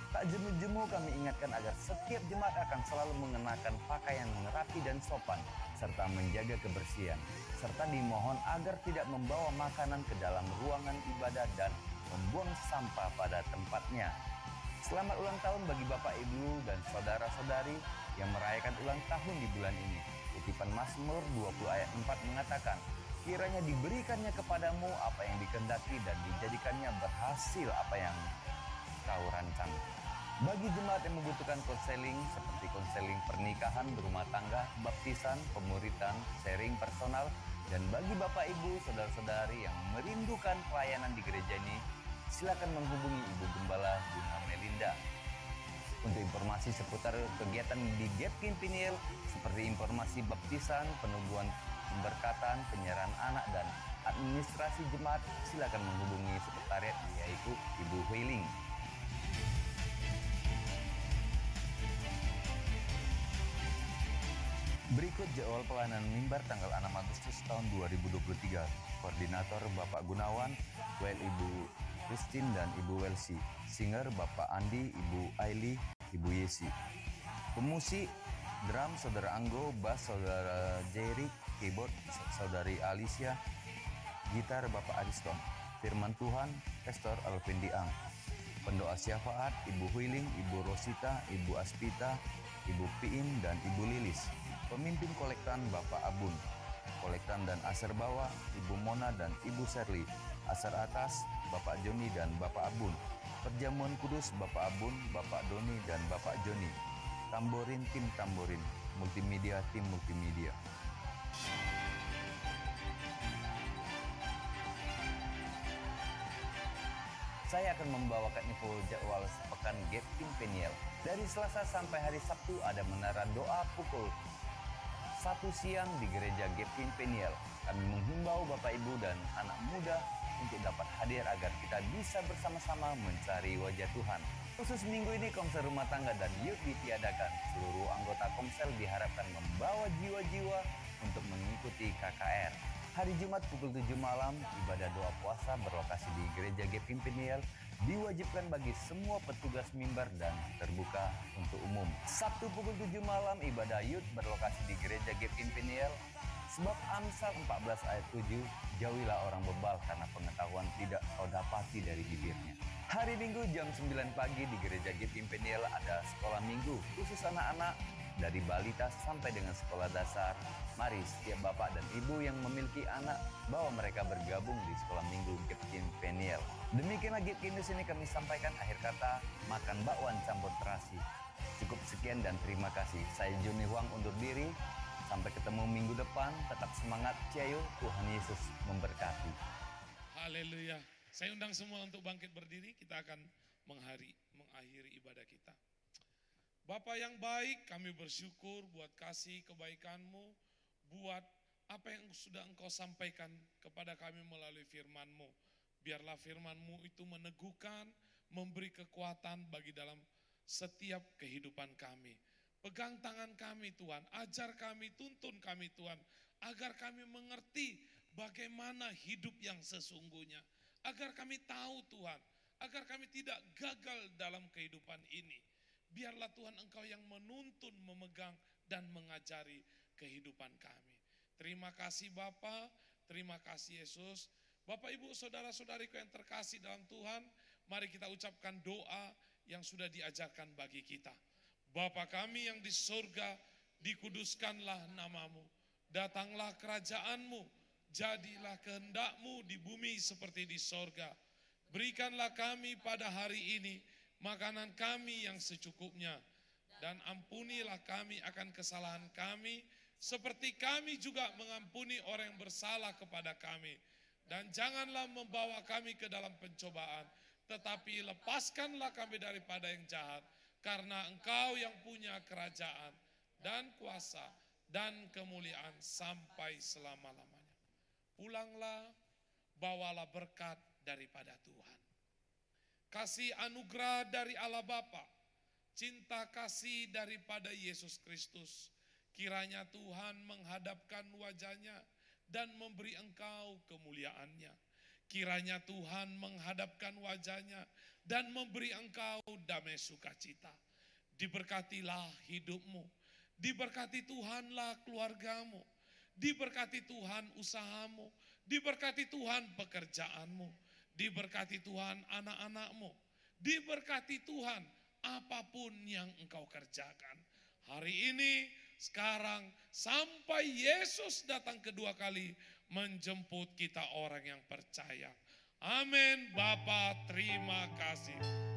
Tak jemu-jemu kami ingatkan agar setiap jemaat akan selalu mengenakan pakaian rapi dan sopan, serta menjaga kebersihan, serta dimohon agar tidak membawa makanan ke dalam ruangan ibadah dan membuang sampah pada tempatnya. Selamat ulang tahun bagi Bapak, Ibu, dan saudara-saudari yang merayakan ulang tahun di bulan ini. Kutipan Mazmur 20 ayat 4 mengatakan, kiranya diberikannya kepadamu apa yang dikehendaki dan dijadikannya berhasil apa yang kau rancang. Bagi jemaat yang membutuhkan konseling seperti konseling pernikahan, berumah tangga, baptisan, pemuritan, sharing personal, dan bagi Bapak Ibu, saudara-saudari yang merindukan pelayanan di gereja ini, silakan menghubungi Ibu Gembala Bunga Melinda. Untuk informasi seputar kegiatan di Gapkin Peniel seperti informasi baptisan, penubuhan pemberkatan, penyerahan anak, dan administrasi jemaat, silakan menghubungi sekretariat yaitu Ibu Huiling. Berikut jadwal pelayanan mimbar tanggal 6 Agustus tahun 2023. Koordinator Bapak Gunawan, WL Ibu Christine dan Ibu Welsi. Singer Bapak Andi, Ibu Aili, Ibu Yesi. Pemusik drum Saudara Anggo, bass Saudara Jerry, keyboard Saudari Alicia, gitar Bapak Ariston. Firman Tuhan Pastor Alvin Diang. Pendoa syafaat Ibu Huiling, Ibu Rosita, Ibu Aspita, Ibu Piin, dan Ibu Lilis. Pemimpin kolektan Bapak Abun. Kolektan dan asar bawah Ibu Mona dan Ibu Serli. Asar atas Bapak Joni dan Bapak Abun. Perjamuan kudus Bapak Abun, Bapak Doni, dan Bapak Joni. Tamborin tim tamborin. Multimedia tim multimedia. Saya akan membawakan info jadwal sepekan Gapkin Peniel. Dari Selasa sampai hari Sabtu ada menara doa pukul 1 siang di Gereja Gapkin Peniel. Kami menghimbau Bapak Ibu dan anak muda untuk dapat hadir agar kita bisa bersama-sama mencari wajah Tuhan. Khusus minggu ini konser rumah tangga dan youth ditiadakan. Seluruh anggota Komsel diharapkan membawa jiwa-jiwa untuk mengikuti KKR. Hari Jumat pukul 7 malam, ibadah doa puasa berlokasi di Gereja Gapkin Peniel diwajibkan bagi semua petugas mimbar dan terbuka untuk umum. Sabtu pukul 7 malam, ibadah youth berlokasi di Gereja Gapkin Peniel. Sebab Amsal 14 ayat 7, jauhilah orang bebal karena pengetahuan tidak kau dapati dari bibirnya. Hari Minggu jam 9 pagi di Gereja Gapkin Peniel ada sekolah minggu khusus anak-anak dari balita sampai dengan sekolah dasar. Mari setiap bapak dan ibu yang memiliki anak, bawa mereka bergabung di sekolah minggu Gapkin Peniel. Demikianlah Gapkin News ini kami sampaikan, akhir kata, makan bakwan campur terasi. Cukup sekian dan terima kasih. Saya Joni Huang undur diri. Sampai ketemu minggu depan, tetap semangat, Ciao, Tuhan Yesus memberkati. Haleluya. Saya undang semua untuk bangkit berdiri, kita akan mengakhiri ibadah kita. Bapa yang baik, kami bersyukur buat kasih kebaikan-Mu, buat apa yang sudah Engkau sampaikan kepada kami melalui firman-Mu. Biarlah firman-Mu itu meneguhkan, memberi kekuatan bagi dalam setiap kehidupan kami. Pegang tangan kami Tuhan, ajar kami, tuntun kami Tuhan, agar kami mengerti bagaimana hidup yang sesungguhnya. Agar kami tahu Tuhan, agar kami tidak gagal dalam kehidupan ini. Biarlah Tuhan Engkau yang menuntun, memegang, dan mengajari kehidupan kami. Terima kasih Bapa, terima kasih Yesus. Bapak Ibu saudara-saudariku yang terkasih dalam Tuhan, mari kita ucapkan doa yang sudah diajarkan bagi kita. Bapa kami yang di surga, dikuduskanlah namamu. Datanglah kerajaanmu, jadilah kehendak-Mu di bumi seperti di sorga. Berikanlah kami pada hari ini makanan kami yang secukupnya. Dan ampunilah kami akan kesalahan kami, seperti kami juga mengampuni orang yang bersalah kepada kami. Dan janganlah membawa kami ke dalam pencobaan, tetapi lepaskanlah kami daripada yang jahat. Karena Engkau yang punya kerajaan dan kuasa dan kemuliaan sampai selama-lamanya. Pulanglah, bawalah berkat daripada Tuhan. Kasih anugerah dari Allah Bapa, cinta kasih daripada Yesus Kristus, kiranya Tuhan menghadapkan wajahnya dan memberi engkau kemuliaannya. Kiranya Tuhan menghadapkan wajahnya dan memberi engkau damai sukacita. Diberkatilah hidupmu, diberkati Tuhanlah keluargamu, diberkati Tuhan usahamu, diberkati Tuhan pekerjaanmu, diberkati Tuhan anak-anakmu, diberkati Tuhan apapun yang engkau kerjakan. Hari ini, sekarang, sampai Yesus datang kedua kali menjemput kita orang yang percaya. Amin. Bapa, terima kasih.